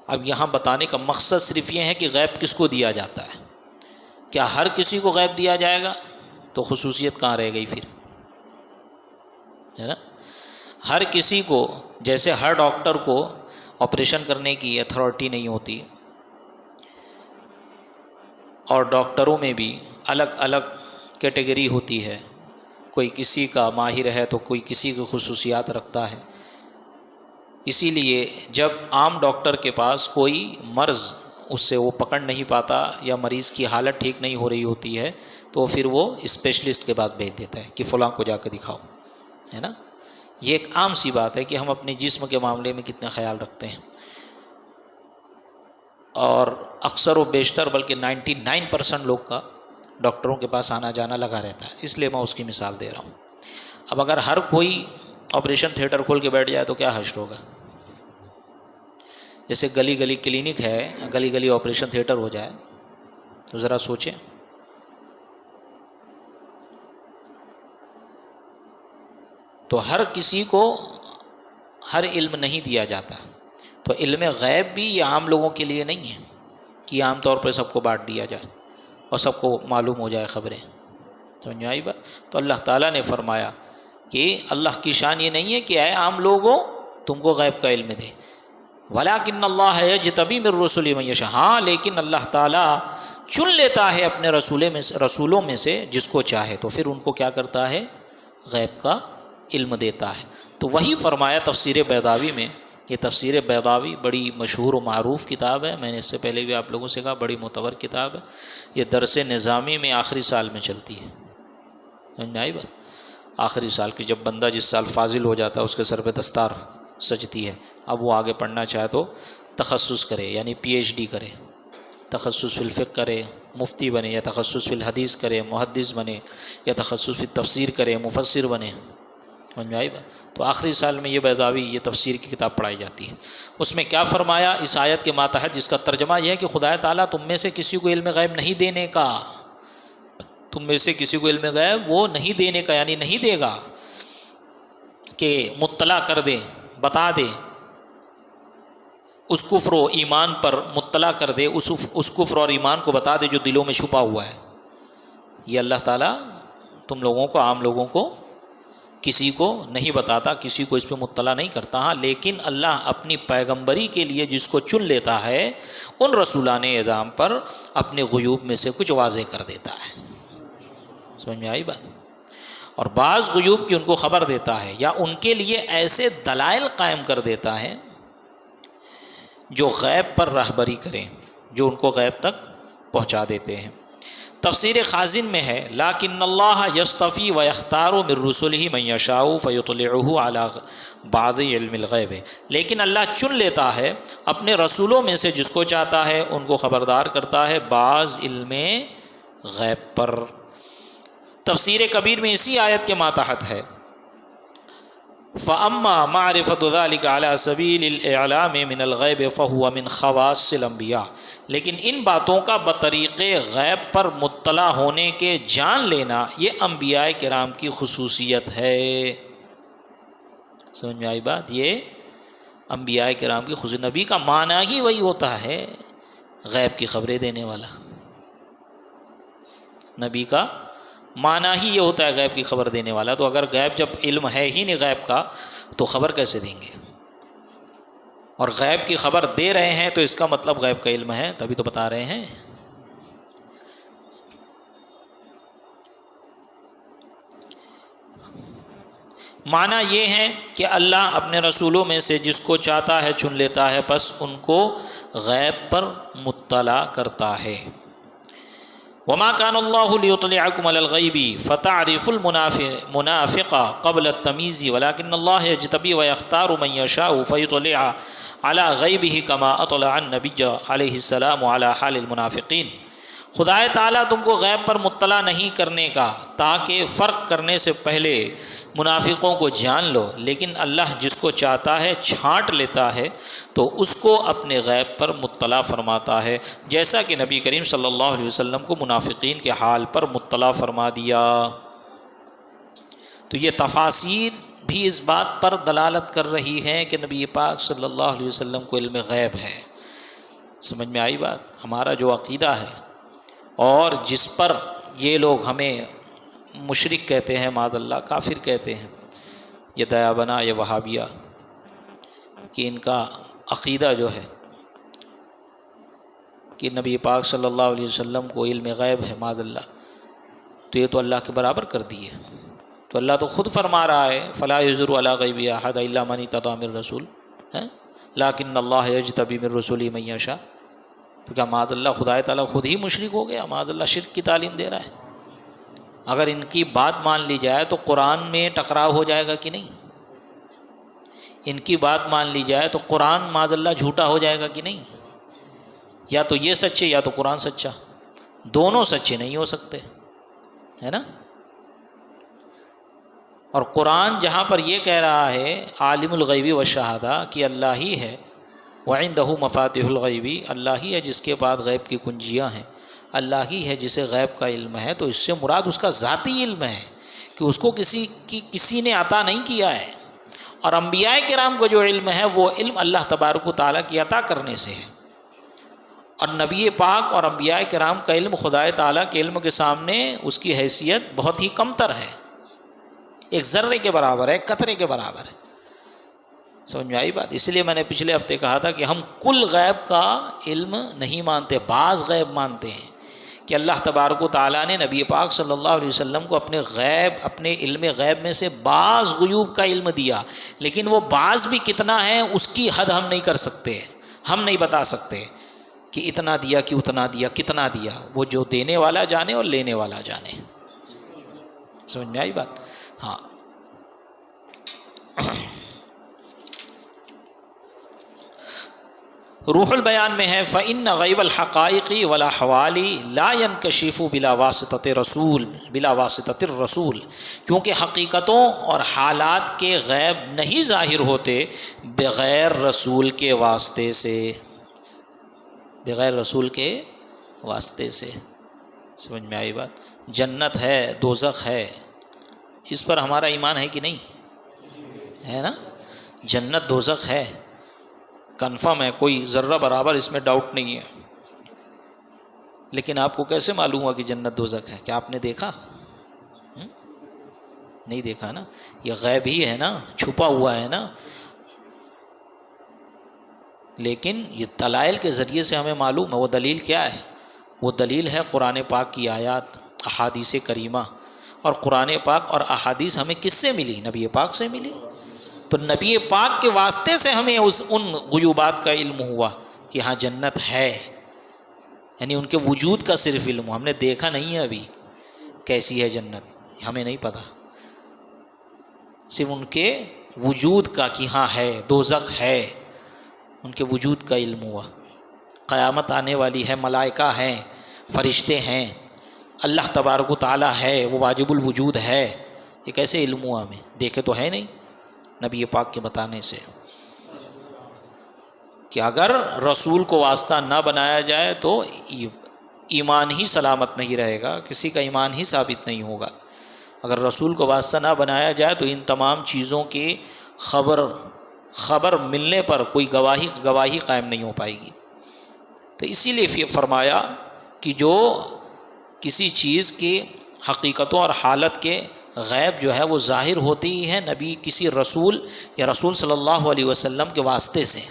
اب یہاں بتانے کا مقصد صرف یہ ہے کہ غیب کس کو دیا جاتا ہے۔ کیا ہر کسی کو غیب دیا جائے گا؟ تو خصوصیت کہاں رہ گئی پھر، ہے نا؟ ہر کسی کو، جیسے ہر ڈاکٹر کو آپریشن کرنے کی اتھارٹی نہیں ہوتی، اور ڈاکٹروں میں بھی الگ الگ کیٹیگری ہوتی ہے، کوئی کسی کا ماہر ہے تو کوئی کسی کی خصوصیات رکھتا ہے، اسی لیے جب عام ڈاکٹر کے پاس کوئی مرض اس سے وہ پکڑ نہیں پاتا یا مریض کی حالت ٹھیک نہیں ہو رہی ہوتی ہے تو پھر وہ اسپیشلسٹ کے پاس بھیج دیتا ہے کہ فلاں کو جا کے دکھاؤ، ہے نا؟ یہ ایک عام سی بات ہے کہ ہم اپنے جسم کے معاملے میں کتنا خیال رکھتے ہیں، اور اکثر و بیشتر بلکہ 99% لوگ کا ڈاکٹروں کے پاس آنا جانا لگا رہتا ہے، اس لیے میں اس کی مثال دے رہا ہوں۔ اب اگر ہر کوئی آپریشن تھیٹر کھول کے بیٹھ جائے تو کیا حشر ہوگا؟ جیسے گلی گلی کلینک ہے، گلی گلی آپریشن تھیٹر ہو جائے تو ذرا سوچیں۔ تو ہر کسی کو ہر علم نہیں دیا جاتا، تو علم غیب بھی یہ عام لوگوں کے لیے نہیں ہے کہ عام طور پہ سب کو بانٹ دیا جائے اور سب کو معلوم ہو جائے خبریں، سمجھ میں آئی بات؟ تو اللہ تعالیٰ نے فرمایا کہ اللہ کی شان یہ نہیں ہے کہ اے عام لوگوں تم کو غیب کا علم دے، وَلَٰكِنَّ اللَّهَ يَجْتَبِي مِن رُّسُلِهِ مَن يَشَاءُ، ہاں لیکن اللہ تعالیٰ چن لیتا ہے اپنے رسولوں میں سے جس کو چاہے، تو پھر ان کو کیا کرتا ہے؟ غیب کا علم دیتا ہے۔ تو وہی فرمایا تفسیر بیضاوی میں، یہ تفسیر بیضاوی بڑی مشہور و معروف کتاب ہے، میں نے اس سے پہلے بھی آپ لوگوں سے کہا بڑی معتبر کتاب ہے، یہ درس نظامی میں آخری سال میں چلتی ہے، سمجھ میں آئی بات؟ آخری سال کی، جب بندہ جس سال فاضل ہو جاتا ہے اس کے سر پہ دستار سجتی ہے، اب وہ آگے پڑھنا چاہے تو تخصص کرے، یعنی PhD کرے، تخصص فی الفقہ کرے، مفتی بنے، یا تخصص فی الحدیث کرے، محدث بنے، یا تخصص فی تفسیر کرے، مفسر بنے، سمجھ میں آئی بات؟ تو آخری سال میں یہ بیضاوی، یہ تفسیر کی کتاب پڑھائی جاتی ہے۔ اس میں کیا فرمایا اس آیت کے ماتحت، جس کا ترجمہ یہ ہے کہ خدا تعالیٰ تم میں سے کسی کو علم غیب نہیں دینے کا، تم میں سے کسی کو علم غیب وہ نہیں دینے کا، یعنی نہیں دے گا کہ مطلع کر دے، بتا دے، اس کفر و ایمان پر مطلع کر دے، اس کفر اور ایمان کو بتا دے جو دلوں میں چھپا ہوا ہے۔ یہ اللہ تعالیٰ تم لوگوں کو، عام لوگوں کو، کسی کو نہیں بتاتا، کسی کو اس پہ مطلع نہیں کرتا، ہاں لیکن اللہ اپنی پیغمبری کے لیے جس کو چن لیتا ہے ان رسولان اعظام پر اپنے غیوب میں سے کچھ واضح کر دیتا ہے، سمجھ میں آئی بات؟ اور بعض غیوب کی ان کو خبر دیتا ہے، یا ان کے لیے ایسے دلائل قائم کر دیتا ہے جو غیب پر راہبری کریں، جو ان کو غیب تک پہنچا دیتے ہیں۔ تفسیر خازن میں ہے لیکن اللہ یصطفی و یختار من رسلہ من یشاء فیطلعہ علی بعض علم الغیب، لیکن اللہ چن لیتا ہے اپنے رسولوں میں سے جس کو چاہتا ہے، ان کو خبردار کرتا ہے بعض علم غیب پر۔ تفسیر کبیر میں اسی آیت کے ماتحت ہے فَأَمَّا مَعْرِفَةُ ذَلِكَ عَلَى سَبِيلِ الْإِعْلَامِ مِنَ الْغَيْبِ فَهُوَ مِنْ خَوَاصِ الْأَنْبِيَاءِ، لیکن ان باتوں کا بطریق غیب پر مطلع ہونے کے جان لینا یہ انبیاء کرام کی خصوصیت ہے، سمجھ میں آئی بات؟ یہ انبیاء کرام کی خصوصیت، نبی کا معنی ہی وہی ہوتا ہے غیب کی خبریں دینے والا، نبی کا معنی ہی یہ ہوتا ہے غیب کی خبر دینے والا۔ تو اگر غیب جب علم ہے ہی نہیں غیب کا تو خبر کیسے دیں گے؟ اور غیب کی خبر دے رہے ہیں تو اس کا مطلب غیب کا علم ہے، تبھی تو بتا رہے ہیں۔ معنی یہ ہے کہ اللہ اپنے رسولوں میں سے جس کو چاہتا ہے چن لیتا ہے، پس ان کو غیب پر مطلع کرتا ہے۔ وما كان الله ليطلعكم على الغيب فتعرف المنافق قبل التمييز ولكن الله يجتبي ويختار من يشاء فيطلع على غيبه كما اطلع النبي عليه السلام على حال المنافقين، خدا تعالیٰ تم کو غیب پر مطلع نہیں کرنے کا تاکہ فرق کرنے سے پہلے منافقوں کو جان لو، لیکن اللہ جس کو چاہتا ہے چھانٹ لیتا ہے تو اس کو اپنے غیب پر مطلع فرماتا ہے، جیسا کہ نبی کریم صلی اللہ علیہ وسلم کو منافقین کے حال پر مطلع فرما دیا۔ تو یہ تفاسیر بھی اس بات پر دلالت کر رہی ہیں کہ نبی پاک صلی اللہ علیہ وسلم کو علم غیب ہے۔ سمجھ میں آئی بات؟ ہمارا جو عقیدہ ہے اور جس پر یہ لوگ ہمیں مشرک کہتے ہیں، معاذ اللہ کافر کہتے ہیں، یہ دیابنا، یہ وہابیہ، کہ ان کا عقیدہ جو ہے کہ نبی پاک صلی اللہ علیہ وسلم کو علم غیب ہے، معاذ اللہ، تو یہ تو اللہ کے برابر کر دیے۔ تو اللہ تو خود فرما رہا ہے فلا یظہر علی غیبہ احد الا من ارتضی من رسول لیکن اللہ یجتبی من رسلہ من یشاء۔ تو کیا معاذ اللہ خدا تعالیٰ خود ہی مشرک ہو گیا؟ معاذ اللہ شرک کی تعلیم دے رہا ہے۔ اگر ان کی بات مان لی جائے تو قرآن میں ٹکراؤ ہو جائے گا کہ نہیں؟ ان کی بات مان لی جائے تو قرآن معاذ اللہ جھوٹا ہو جائے گا کہ نہیں؟ یا تو یہ سچے یا تو قرآن سچا، دونوں سچے نہیں ہو سکتے، ہے نا؟ اور قرآن جہاں پر یہ کہہ رہا ہے عالم الغیب والشہادہ کہ اللہ ہی ہے، وعنده مفاتیح الغیب، اللہ ہی ہے جس کے بعد غیب کی کنجیاں ہیں، اللہ ہی ہے جسے غیب کا علم ہے، تو اس سے مراد اس کا ذاتی علم ہے کہ اس کو کسی نے عطا نہیں کیا ہے۔ اور انبیاء کرام کو جو علم ہے وہ علم اللہ تبارک و تعالیٰ کی عطا کرنے سے ہے، اور نبی پاک اور انبیاء کرام کا علم خدا تعالیٰ کے علم کے سامنے اس کی حیثیت بہت ہی کم تر ہے، ایک ذرے کے برابر ہے، ایک قطرے کے برابر ہے۔ سمجھ میں آئی بات؟ اس لیے میں نے پچھلے ہفتے کہا تھا کہ ہم کل غیب کا علم نہیں مانتے، بعض غیب مانتے ہیں کہ اللہ تبارک و تعالیٰ نے نبی پاک صلی اللہ علیہ وسلم کو اپنے علم غیب میں سے بعض غیوب کا علم دیا، لیکن وہ بعض بھی کتنا ہے اس کی حد ہم نہیں کر سکتے، ہم نہیں بتا سکتے کہ اتنا دیا کہ اتنا دیا، کتنا دیا، وہ جو دینے والا جانے اور لینے والا جانے۔ سمجھ میں آئی بات؟ ہاں۔ روح البیان میں ہے فإن غیب الحقائق والاحوال لا ينکشف بلا واسطۃ الرسول، کیونکہ حقیقتوں اور حالات کے غیب نہیں ظاہر ہوتے بغیر رسول کے واسطے سے، بغیر رسول کے واسطے سے۔ سمجھ میں آئی بات؟ جنت ہے، دوزخ ہے، اس پر ہمارا ایمان ہے کہ نہیں؟ ہے نا؟ جنت دوزخ ہے، کنفرم ہے، کوئی ذرہ برابر اس میں ڈاؤٹ نہیں ہے۔ لیکن آپ کو کیسے معلوم ہوا کہ جنت دوزخ ہے؟ کیا آپ نے دیکھا؟ نہیں دیکھا نا، یہ غیب ہی ہے نا، چھپا ہوا ہے نا۔ لیکن یہ دلائل کے ذریعے سے ہمیں معلوم ہے۔ وہ دلیل کیا ہے؟ وہ دلیل ہے قرآن پاک کی آیات، احادیث کریمہ۔ اور قرآن پاک اور احادیث ہمیں کس سے ملی؟ نبی پاک سے ملی۔ تو نبی پاک کے واسطے سے ہمیں ان غیوبات کا علم ہوا کہ ہاں جنت ہے، یعنی ان کے وجود کا صرف علم ہوا، ہم نے دیکھا نہیں ہے ابھی کیسی ہے جنت، ہمیں نہیں پتہ، صرف ان کے وجود کا کہ ہاں ہے، دوزخ ہے، ان کے وجود کا علم ہوا۔ قیامت آنے والی ہے، ملائکہ ہیں، فرشتے ہیں، اللہ تبارک و تعالیٰ ہے، وہ واجب الوجود ہے، یہ کیسے علم ہوا؟ ہمیں دیکھے تو ہے نہیں، نبی پاک کے بتانے سے۔ کہ اگر رسول کو واسطہ نہ بنایا جائے تو ایمان ہی سلامت نہیں رہے گا، کسی کا ایمان ہی ثابت نہیں ہوگا۔ اگر رسول کو واسطہ نہ بنایا جائے تو ان تمام چیزوں کی خبر ملنے پر کوئی گواہی قائم نہیں ہو پائے گی۔ تو اسی لیے فرمایا کہ جو کسی چیز کی حقیقتوں اور حالت کے غیب جو ہے وہ ظاہر ہوتی ہی ہے نبی کسی رسول یا رسول صلی اللہ علیہ وسلم کے واسطے سے،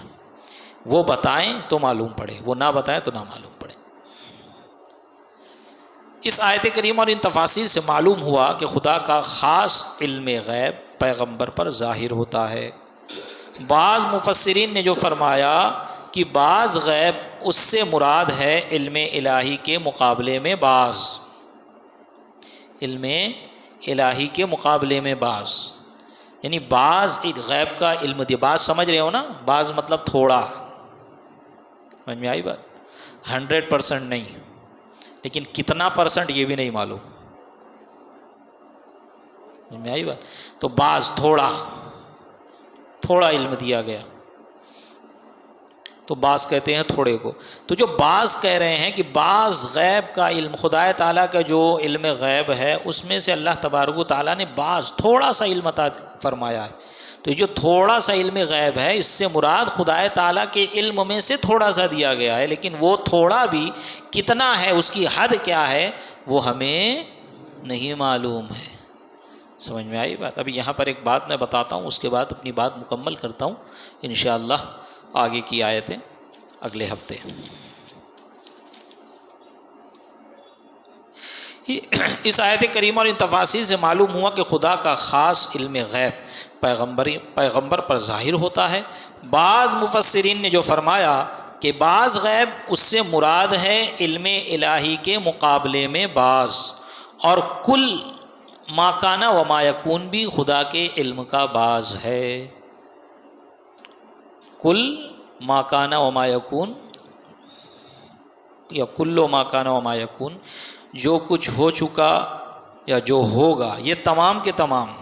وہ بتائیں تو معلوم پڑے، وہ نہ بتائیں تو نہ معلوم پڑے۔ اس آیت کریمہ اور ان تفاصیل سے معلوم ہوا کہ خدا کا خاص علم غیب پیغمبر پر ظاہر ہوتا ہے۔ بعض مفسرین نے جو فرمایا کہ بعض غیب اس سے مراد ہے علم الہی کے مقابلے میں بعض، علم الہی کے مقابلے میں بعض، یعنی بعض غیب کا علم دیا، بعض سمجھ رہے ہو نا، بعض مطلب تھوڑا، سمجھ میں آئی بات؟ 100% نہیں، لیکن کتنا پرسنٹ یہ بھی نہیں معلوم. میں آئی بات. تو بعض تھوڑا علم دیا گیا تو بعض کہتے ہیں تھوڑے کو. تو جو بعض کہہ رہے ہیں کہ بعض غیب کا علم، خدا تعالیٰ کا جو علم غیب ہے اس میں سے اللہ تبارک و تعالیٰ نے بعض تھوڑا سا علم عطا فرمایا ہے. تو جو تھوڑا سا علم غیب ہے اس سے مراد خدا تعالیٰ کے علم میں سے تھوڑا سا دیا گیا ہے، لیکن وہ تھوڑا بھی کتنا ہے، اس کی حد کیا ہے، وہ ہمیں نہیں معلوم ہے. سمجھ میں آئی بات. ابھی یہاں پر ایک بات میں بتاتا ہوں، اس کے بعد اپنی بات مکمل کرتا ہوں انشاءاللہ. آگے کی آیتیں اگلے ہفتے. اس آیت کریمہ اور ان تفاصیل سے معلوم ہوا کہ خدا کا خاص علم غیب پیغمبر پر ظاہر ہوتا ہے. بعض مفسرین نے جو فرمایا کہ بعض غیب اس سے مراد ہے علم الہی کے مقابلے میں بعض، اور کل ما کان و ما یکون بھی خدا کے علم کا بعض ہے. کل ما کان و ما یکون یا کل ما کان و ما یکون، جو کچھ ہو چکا یا جو ہوگا، یہ تمام کے تمام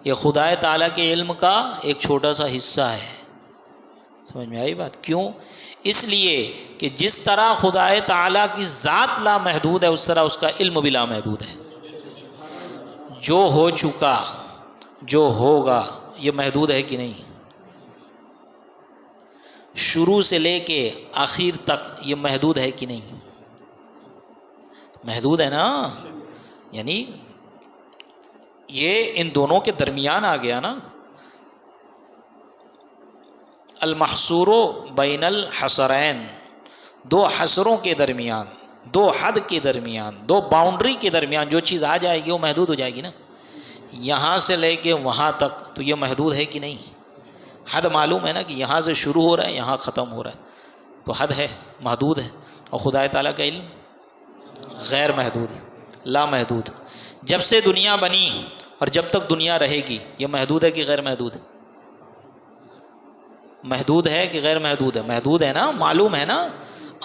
یہ خدا تعالیٰ کے علم کا ایک چھوٹا سا حصہ ہے. سمجھ میں آئی بات. کیوں؟ اس لیے کہ جس طرح خدا تعالیٰ کی ذات لامحدود ہے اس طرح اس کا علم بھی لامحدود ہے. جو ہو چکا، جو ہوگا، یہ محدود ہے کہ نہیں؟ شروع سے لے کے آخر تک یہ محدود ہے کہ نہیں؟ محدود ہے نا. یعنی یہ ان دونوں کے درمیان آ گیا نا. المحصور بین الحصرین، دو حصروں کے درمیان، دو حد کے درمیان، دو باؤنڈری کے درمیان جو چیز آ جائے گی وہ محدود ہو جائے گی نا. یہاں سے لے کے وہاں تک تو یہ محدود ہے کہ نہیں؟ حد معلوم ہے نا کہ یہاں سے شروع ہو رہا ہے یہاں ختم ہو رہا ہے، تو حد ہے، محدود ہے. اور خدا تعالیٰ کا علم غیر محدود، لامحدود. جب سے دنیا بنی اور جب تک دنیا رہے گی یہ محدود ہے کہ غیر محدود ہے؟ محدود ہے کہ غیر محدود ہے؟ محدود ہے نا. معلوم ہے نا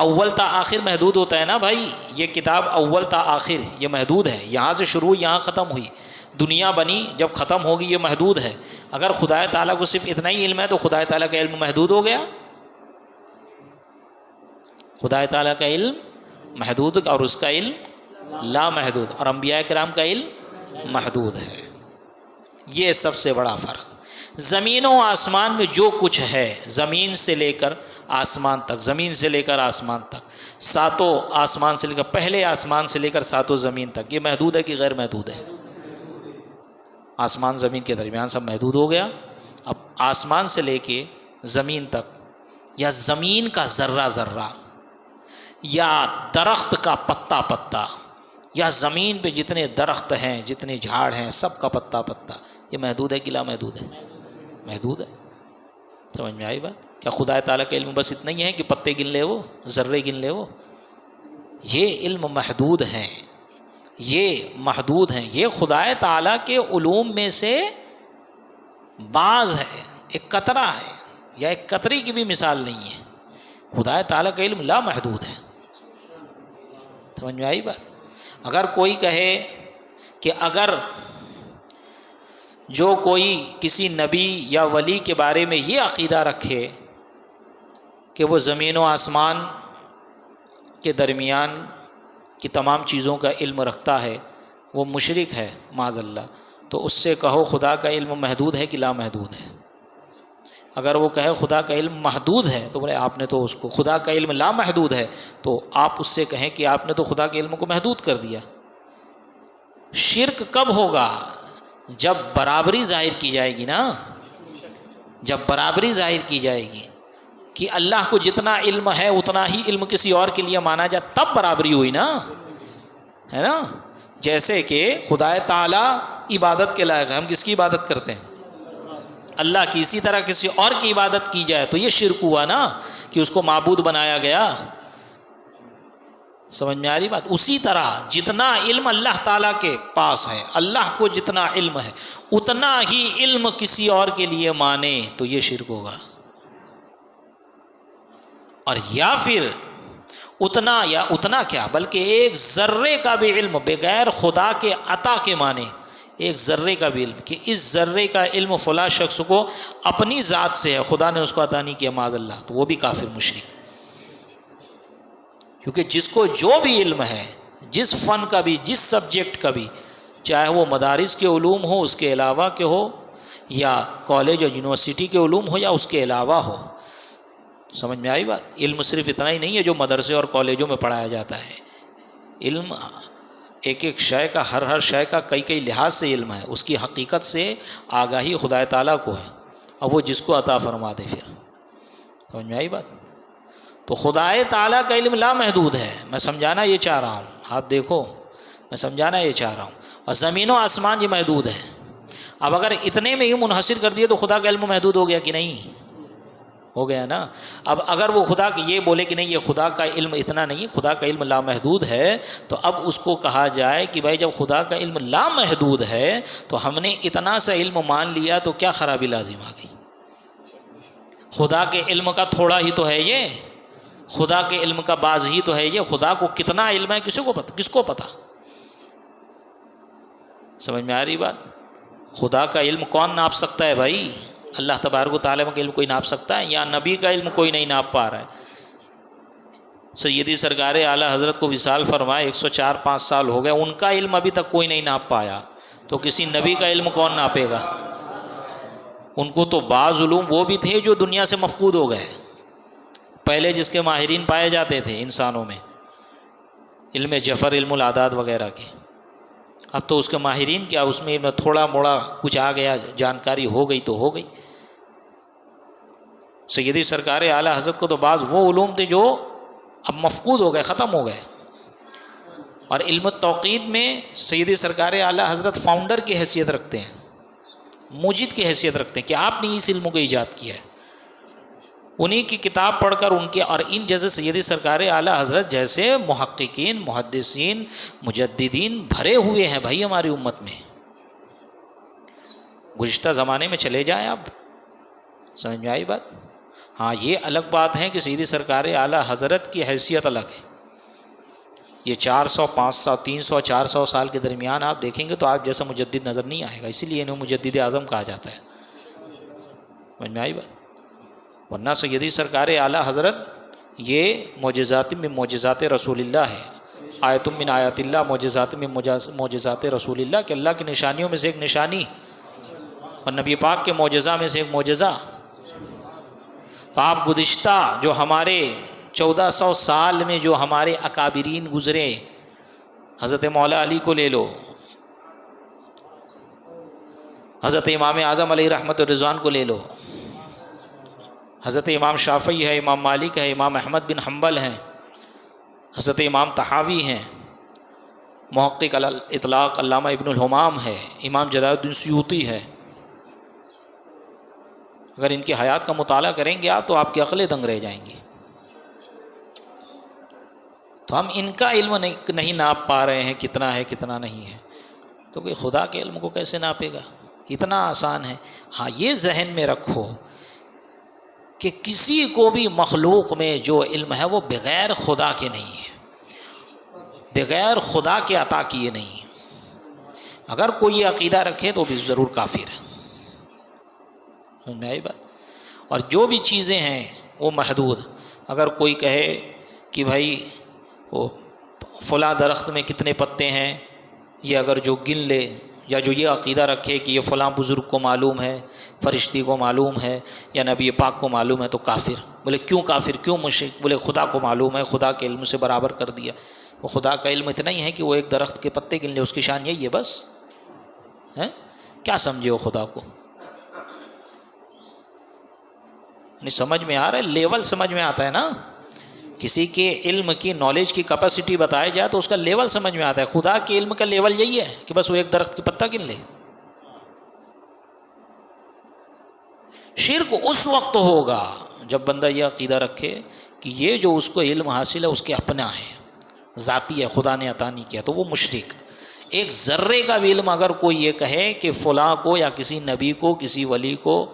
اول تا آخر محدود ہوتا ہے نا بھائی. یہ کتاب اول تا آخر یہ محدود ہے، یہاں سے شروع یہاں ختم ہوئی. دنیا بنی جب ختم ہوگی یہ محدود ہے. اگر خدا تعالیٰ کو صرف اتنا ہی علم ہے تو خدا تعالیٰ کا علم محدود ہو گیا. خدا تعالیٰ کا علم محدود اور اس کا علم لامحدود، اور انبیاء کرام کا علم محدود ہے. یہ سب سے بڑا فرق. زمین و آسمان میں جو کچھ ہے، زمین سے لے کر آسمان تک، زمین سے لے کر آسمان تک، ساتوں آسمان سے لے کر پہلے آسمان سے لے کر ساتوں زمین تک، یہ محدود ہے کہ غیر محدود ہے؟ آسمان زمین کے درمیان سب محدود ہو گیا. اب آسمان سے لے کے زمین تک، یا زمین کا ذرہ ذرہ، یا درخت کا پتا پتا، یا زمین پہ جتنے درخت ہیں، جتنے جھاڑ ہیں، سب کا پتا پتا، یہ محدود ہے کہ لا محدود ہے؟ محدود ہے. سمجھ میں آئی بات. کیا خدا تعالیٰ کا علم بس اتنا ہی ہے کہ پتے گن لے وہ، ذرے گن لے وہ؟ یہ علم محدود ہیں، یہ محدود ہیں. یہ خدا تعالیٰ کے علوم میں سے بعض ہے، ایک قطرہ ہے، یا ایک قطرے کی بھی مثال نہیں ہے. خدا تعالیٰ کا علم لا محدود ہے. سمجھ میں آئی بات. اگر کوئی کہے کہ اگر جو کوئی کسی نبی یا ولی کے بارے میں یہ عقیدہ رکھے کہ وہ زمین و آسمان کے درمیان کی تمام چیزوں کا علم رکھتا ہے، وہ مشرک ہے معاذ اللہ. تو اس سے کہو خدا کا علم محدود ہے کہ لا محدود ہے. اگر وہ کہے خدا کا علم محدود ہے تو بولے آپ نے تو اس کو، خدا کا علم لا محدود ہے تو آپ اس سے کہیں کہ آپ نے تو خدا کے علم کو محدود کر دیا. شرک کب ہوگا؟ جب برابری ظاہر کی جائے گی نا. جب برابری ظاہر کی جائے گی کہ اللہ کو جتنا علم ہے اتنا ہی علم کسی اور کے لیے مانا جائے، تب برابری ہوئی نا، ہے نا. جیسے کہ خدا تعالیٰ عبادت کے لائق ہے، ہم کس کی عبادت کرتے ہیں؟ اللہ کی. اسی طرح کسی اور کی عبادت کی جائے تو یہ شرک ہوا نا کہ اس کو معبود بنایا گیا. سمجھ میں آ رہی بات. اسی طرح جتنا علم اللہ تعالیٰ کے پاس ہے، اللہ کو جتنا علم ہے اتنا ہی علم کسی اور کے لیے مانے تو یہ شرک ہوگا. اور یا پھر اتنا یا اتنا کیا بلکہ ایک ذرے کا بھی علم بغیر خدا کے عطا کے معنی، ایک ذرے کا بھی علم کہ اس ذرے کا علم فلاں شخص کو اپنی ذات سے ہے، خدا نے اس کو عطا نہیں کیا معاذ اللہ، تو وہ بھی کافر مشرک۔ کیونکہ جس کو جو بھی علم ہے، جس فن کا بھی، جس سبجیکٹ کا بھی، چاہے وہ مدارس کے علوم ہو، اس کے علاوہ کے ہو، یا کالج اور یونیورسٹی کے علوم ہو، یا اس کے علاوہ ہو، سمجھ میں آئی بات؟ علم صرف اتنا ہی نہیں ہے جو مدرسے اور کالجوں میں پڑھایا جاتا ہے، علم ایک ایک شے کا، ہر شے کا کئی کئی لحاظ سے علم ہے، اس کی حقیقت سے آگاہی خدا تعالیٰ کو ہے، اور وہ جس کو عطا فرما دے۔ پھر سمجھ میں آئی بات؟ تو خدا تعالیٰ کا علم لامحدود ہے، میں سمجھانا یہ چاہ رہا ہوں، آپ دیکھو میں سمجھانا یہ چاہ رہا ہوں، اور زمین و آسمان یہ محدود ہے۔ اب اگر اتنے میں ہی منحصر کر دیا تو خدا کا علم محدود ہو گیا کہ نہیں؟ ہو گیا نا۔ اب اگر وہ خدا یہ بولے کہ نہیں یہ خدا کا علم اتنا نہیں، خدا کا علم لامحدود ہے، تو اب اس کو کہا جائے کہ بھائی جب خدا کا علم لامحدود ہے تو ہم نے اتنا سا علم مان لیا تو کیا خرابی لازم آ گئی؟ خدا کے علم کا تھوڑا ہی تو ہے یہ، خدا کے علم کا بعض ہی تو ہے یہ، خدا کو کتنا علم ہے کس کو پتہ؟ سمجھ میں آ رہی بات؟ خدا کا علم کون ناپ سکتا ہے بھائی؟ اللہ تبارک و تعالیٰ کا علم کوئی ناپ سکتا ہے؟ یا نبی کا علم کوئی نہیں ناپ پا رہا ہے؟ سیدی سرکار اعلیٰ حضرت کو وصال فرمائے 104-5 سال ہو گئے، ان کا علم ابھی تک کوئی نہیں ناپ پایا، تو کسی نبی کا علم کون ناپے گا؟ ان کو تو بعض علوم وہ بھی تھے جو دنیا سے مفقود ہو گئے، پہلے جس کے ماہرین پائے جاتے تھے انسانوں میں، علم جفر، علم العداد وغیرہ کے، اب تو اس کے ماہرین کیا، اس میں تھوڑا موڑا کچھ آ گیا، جانکاری ہو گئی تو ہو گئی۔ سیدی سرکار اعلیٰ حضرت کو تو بعض وہ علوم تھے جو اب مفقود ہو گئے، ختم ہو گئے، اور علم التوقید میں سیدی سرکار اعلیٰ حضرت فاؤنڈر کی حیثیت رکھتے ہیں، موجد کی حیثیت رکھتے ہیں کہ آپ نے اس علم کو ایجاد کیا ہے، انہی کی کتاب پڑھ کر ان کے، اور ان جیسے سیدی سرکار اعلیٰ حضرت جیسے محققین، محدثین، مجددین بھرے ہوئے ہیں بھائی ہماری امت میں۔ گزشتہ زمانے میں چلے جائیں آپ، سمجھ میں آئی بات؟ ہاں یہ الگ بات ہے کہ سیدی سرکار اعلیٰ حضرت کی حیثیت الگ ہے، یہ 400 500 300 400 سال کے درمیان آپ دیکھیں گے تو آپ جیسا مجدد نظر نہیں آئے گا، اسی لیے انہیں مجدد اعظم کہا جاتا ہے، سمجھ میں آئی بات؟ ورنہ سیدی سرکار اعلیٰ حضرت یہ معجزات میں معجزات رسول اللہ ہے، آیت من آیات اللہ، معجزات میں معجزات رسول اللہ، کہ اللہ کی نشانیوں میں سے ایک نشانی اور نبی پاک کے معجزہ میں سے ایک معجزہ۔ تو آپ گزشتہ جو ہمارے 1400 سال میں جو ہمارے اکابرین گزرے، حضرت مولا علی کو لے لو، حضرت امام اعظم علیہ رحمت الرضوان کو لے لو، حضرت امام شافعی ہے، امام مالک ہے، امام احمد بن حنبل ہیں، حضرت امام طحاوی ہیں، محقق الاطلاق علامہ ابن الحمام ہے، امام جلال الدین سیوطی ہے۔ اگر ان کی حیات کا مطالعہ کریں گے آپ تو آپ کی عقلیں دنگ رہ جائیں گی۔ تو ہم ان کا علم نہیں ناپ پا رہے ہیں کتنا ہے کتنا نہیں ہے، تو کہ خدا کے علم کو کیسے ناپے گا؟ اتنا آسان ہے۔ ہاں یہ ذہن میں رکھو کہ کسی کو بھی مخلوق میں جو علم ہے وہ بغیر خدا کے نہیں ہے، بغیر خدا کے عطا کیے نہیں ہے۔ اگر کوئی یہ عقیدہ رکھے تو بھی ضرور کافر ہے، نئی بات۔ اور جو بھی چیزیں ہیں وہ محدود، اگر کوئی کہے کہ بھائی وہ فلاں درخت میں کتنے پتے ہیں، یہ اگر جو گن لے، یا جو یہ عقیدہ رکھے کہ یہ فلاں بزرگ کو معلوم ہے، فرشتی کو معلوم ہے، یا نبی پاک کو معلوم ہے، تو کافر۔ بولے کیوں کافر، کیوں مشرک؟ بولے خدا کو معلوم ہے، خدا کے علم سے برابر کر دیا۔ وہ خدا کا علم اتنا ہی ہے کہ وہ ایک درخت کے پتے گن لے، اس کی شان یہی ہے بس ہے؟ کیا سمجھے ہو خدا کو؟ نہیں سمجھ میں آ رہا ہے؟ لیول سمجھ میں آتا ہے نا، کسی کے علم کی نالج کی کیپیسٹی بتایا جائے تو اس کا لیول سمجھ میں آتا ہے۔ خدا کے علم کا لیول یہی ہے کہ بس وہ ایک درخت کی پتا گن لے۔ شرک اس وقت ہوگا جب بندہ یہ عقیدہ رکھے کہ یہ جو اس کو علم حاصل ہے اس کے اپنا ہے، ذاتی ہے، خدا نے عطا نہیں کیا، تو وہ مشرک۔ ایک ذرے کا بھی علم اگر کوئی یہ کہے کہ فلاں کو یا کسی نبی کو، کسی ولی کو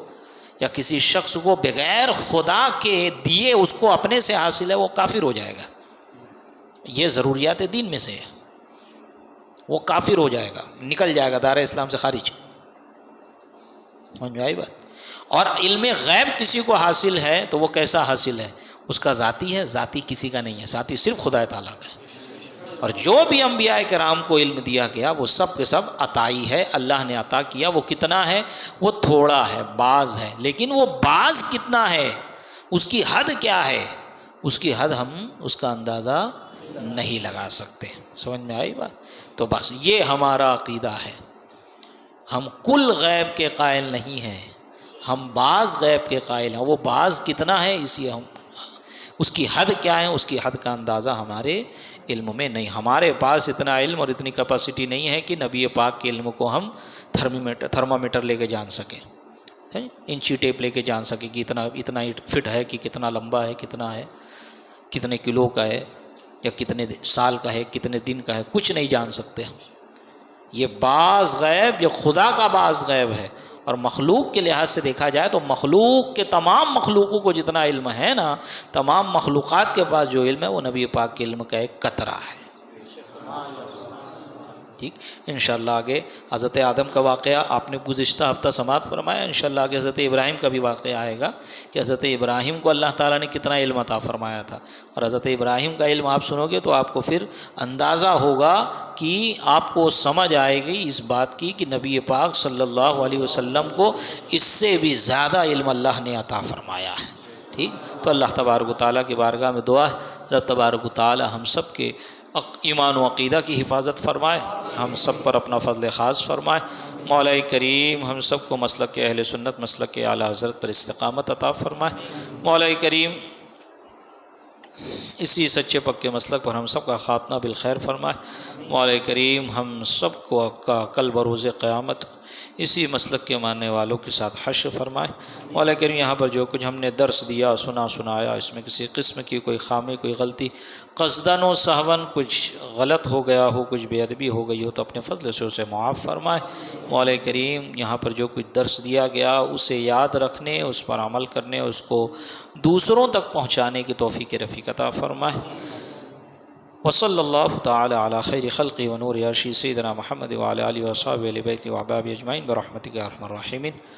یا کسی شخص کو بغیر خدا کے دیے اس کو اپنے سے حاصل ہے، وہ کافر ہو جائے گا۔ یہ ضروریات دین میں سے ہے، وہ کافر ہو جائے گا، نکل جائے گا دائرہ اسلام سے خارج. سمجھ میں آئی بات؟ اور علم غیب کسی کو حاصل ہے تو وہ کیسا حاصل ہے؟ اس کا ذاتی ہے، ذاتی کسی کا نہیں ہے، ذاتی صرف خدا تعالیٰ کا ہے. اور جو بھی انبیاء کرام کو علم دیا گیا وہ سب کے سب عطائی ہے، اللہ نے عطا کیا. وہ کتنا ہے؟ وہ تھوڑا ہے، بعض ہے، لیکن وہ بعض کتنا ہے، اس کی حد کیا ہے، اس کی حد ہم اس کا اندازہ نہیں لگا سکتے. سمجھ میں آئی بات؟ تو بس یہ ہمارا عقیدہ ہے. ہم کل غیب کے قائل نہیں ہیں، ہم بعض غیب کے قائل ہیں. وہ بعض کتنا ہے، اسی ہم اس کی حد کیا ہے، اس کی حد کا اندازہ ہمارے علم میں نہیں. ہمارے پاس اتنا علم اور اتنی کیپیسٹی نہیں ہے کہ نبی پاک کے علم کو ہم تھرمامیٹر لے کے جان سکیں، انچی ٹیپ لے کے جان سکیں کہ اتنا فٹ ہے، کہ کتنا لمبا ہے، کتنا ہے، کتنے کلو کا ہے، یا کتنے سال کا ہے، کتنے دن کا ہے. کچھ نہیں جان سکتے. یہ بعض غیب، یہ خدا کا بعض غیب ہے. اور مخلوق کے لحاظ سے دیکھا جائے تو مخلوق کے تمام مخلوقوں کو جتنا علم ہے نا، تمام مخلوقات کے پاس جو علم ہے وہ نبی پاک کے علم کا ایک قطرہ ہے. ٹھیک، انشاءاللہ آگے حضرت آدم کا واقعہ آپ نے گزشتہ ہفتہ سماعت فرمایا. انشاءاللہ آگے حضرت ابراہیم کا بھی واقعہ آئے گا کہ حضرت ابراہیم کو اللہ تعالیٰ نے کتنا علم عطا فرمایا تھا. اور حضرت ابراہیم کا علم آپ سنو گے تو آپ کو پھر اندازہ ہوگا کہ آپ کو سمجھ آئے گی اس بات کی کہ نبی پاک صلی اللہ علیہ وسلم کو اس سے بھی زیادہ علم اللہ نے عطا فرمایا ہے. ٹھیک، تو اللہ تبارک و تعالیٰ کی بارگاہ میں دعا ہے رب تبارک و تعالیٰ ہم سب کے ایمان و عقیدہ کی حفاظت فرمائے، ہم سب پر اپنا فضل خاص فرمائے. مولا کریم ہم سب کو مسلک کے اہل سنت، مسلک کے اعلیٰ حضرت پر استقامت عطا فرمائے. مولا کریم اسی سچے پکے مسلک پر ہم سب کا خاتمہ بالخیر فرمائے. مولا کریم ہم سب کو کل بروز قیامت اسی مسلک کے ماننے والوں کے ساتھ حشر فرمائے. مولا کریم یہاں پر جو کچھ ہم نے درس دیا، سنایا، اس میں کسی قسم کی کوئی خامی، کوئی غلطی قصداً و سہواً کچھ غلط ہو گیا ہو، کچھ بے ادبی ہو گئی ہو تو اپنے فضل سے اسے معاف فرمائے. مولا کریم یہاں پر جو کچھ درس دیا گیا اسے یاد رکھنے، اس پر عمل کرنے، اس کو دوسروں تک پہنچانے کی توفیق رفیق عطا فرمائے. وصلی اللہ تعالی علی خیر خلقی ونور عرشی سیدنا محمد وعلی آلہ وصحبہ اہل بیت و احباب اجمعین برحمتک یا ارحم الراحمین.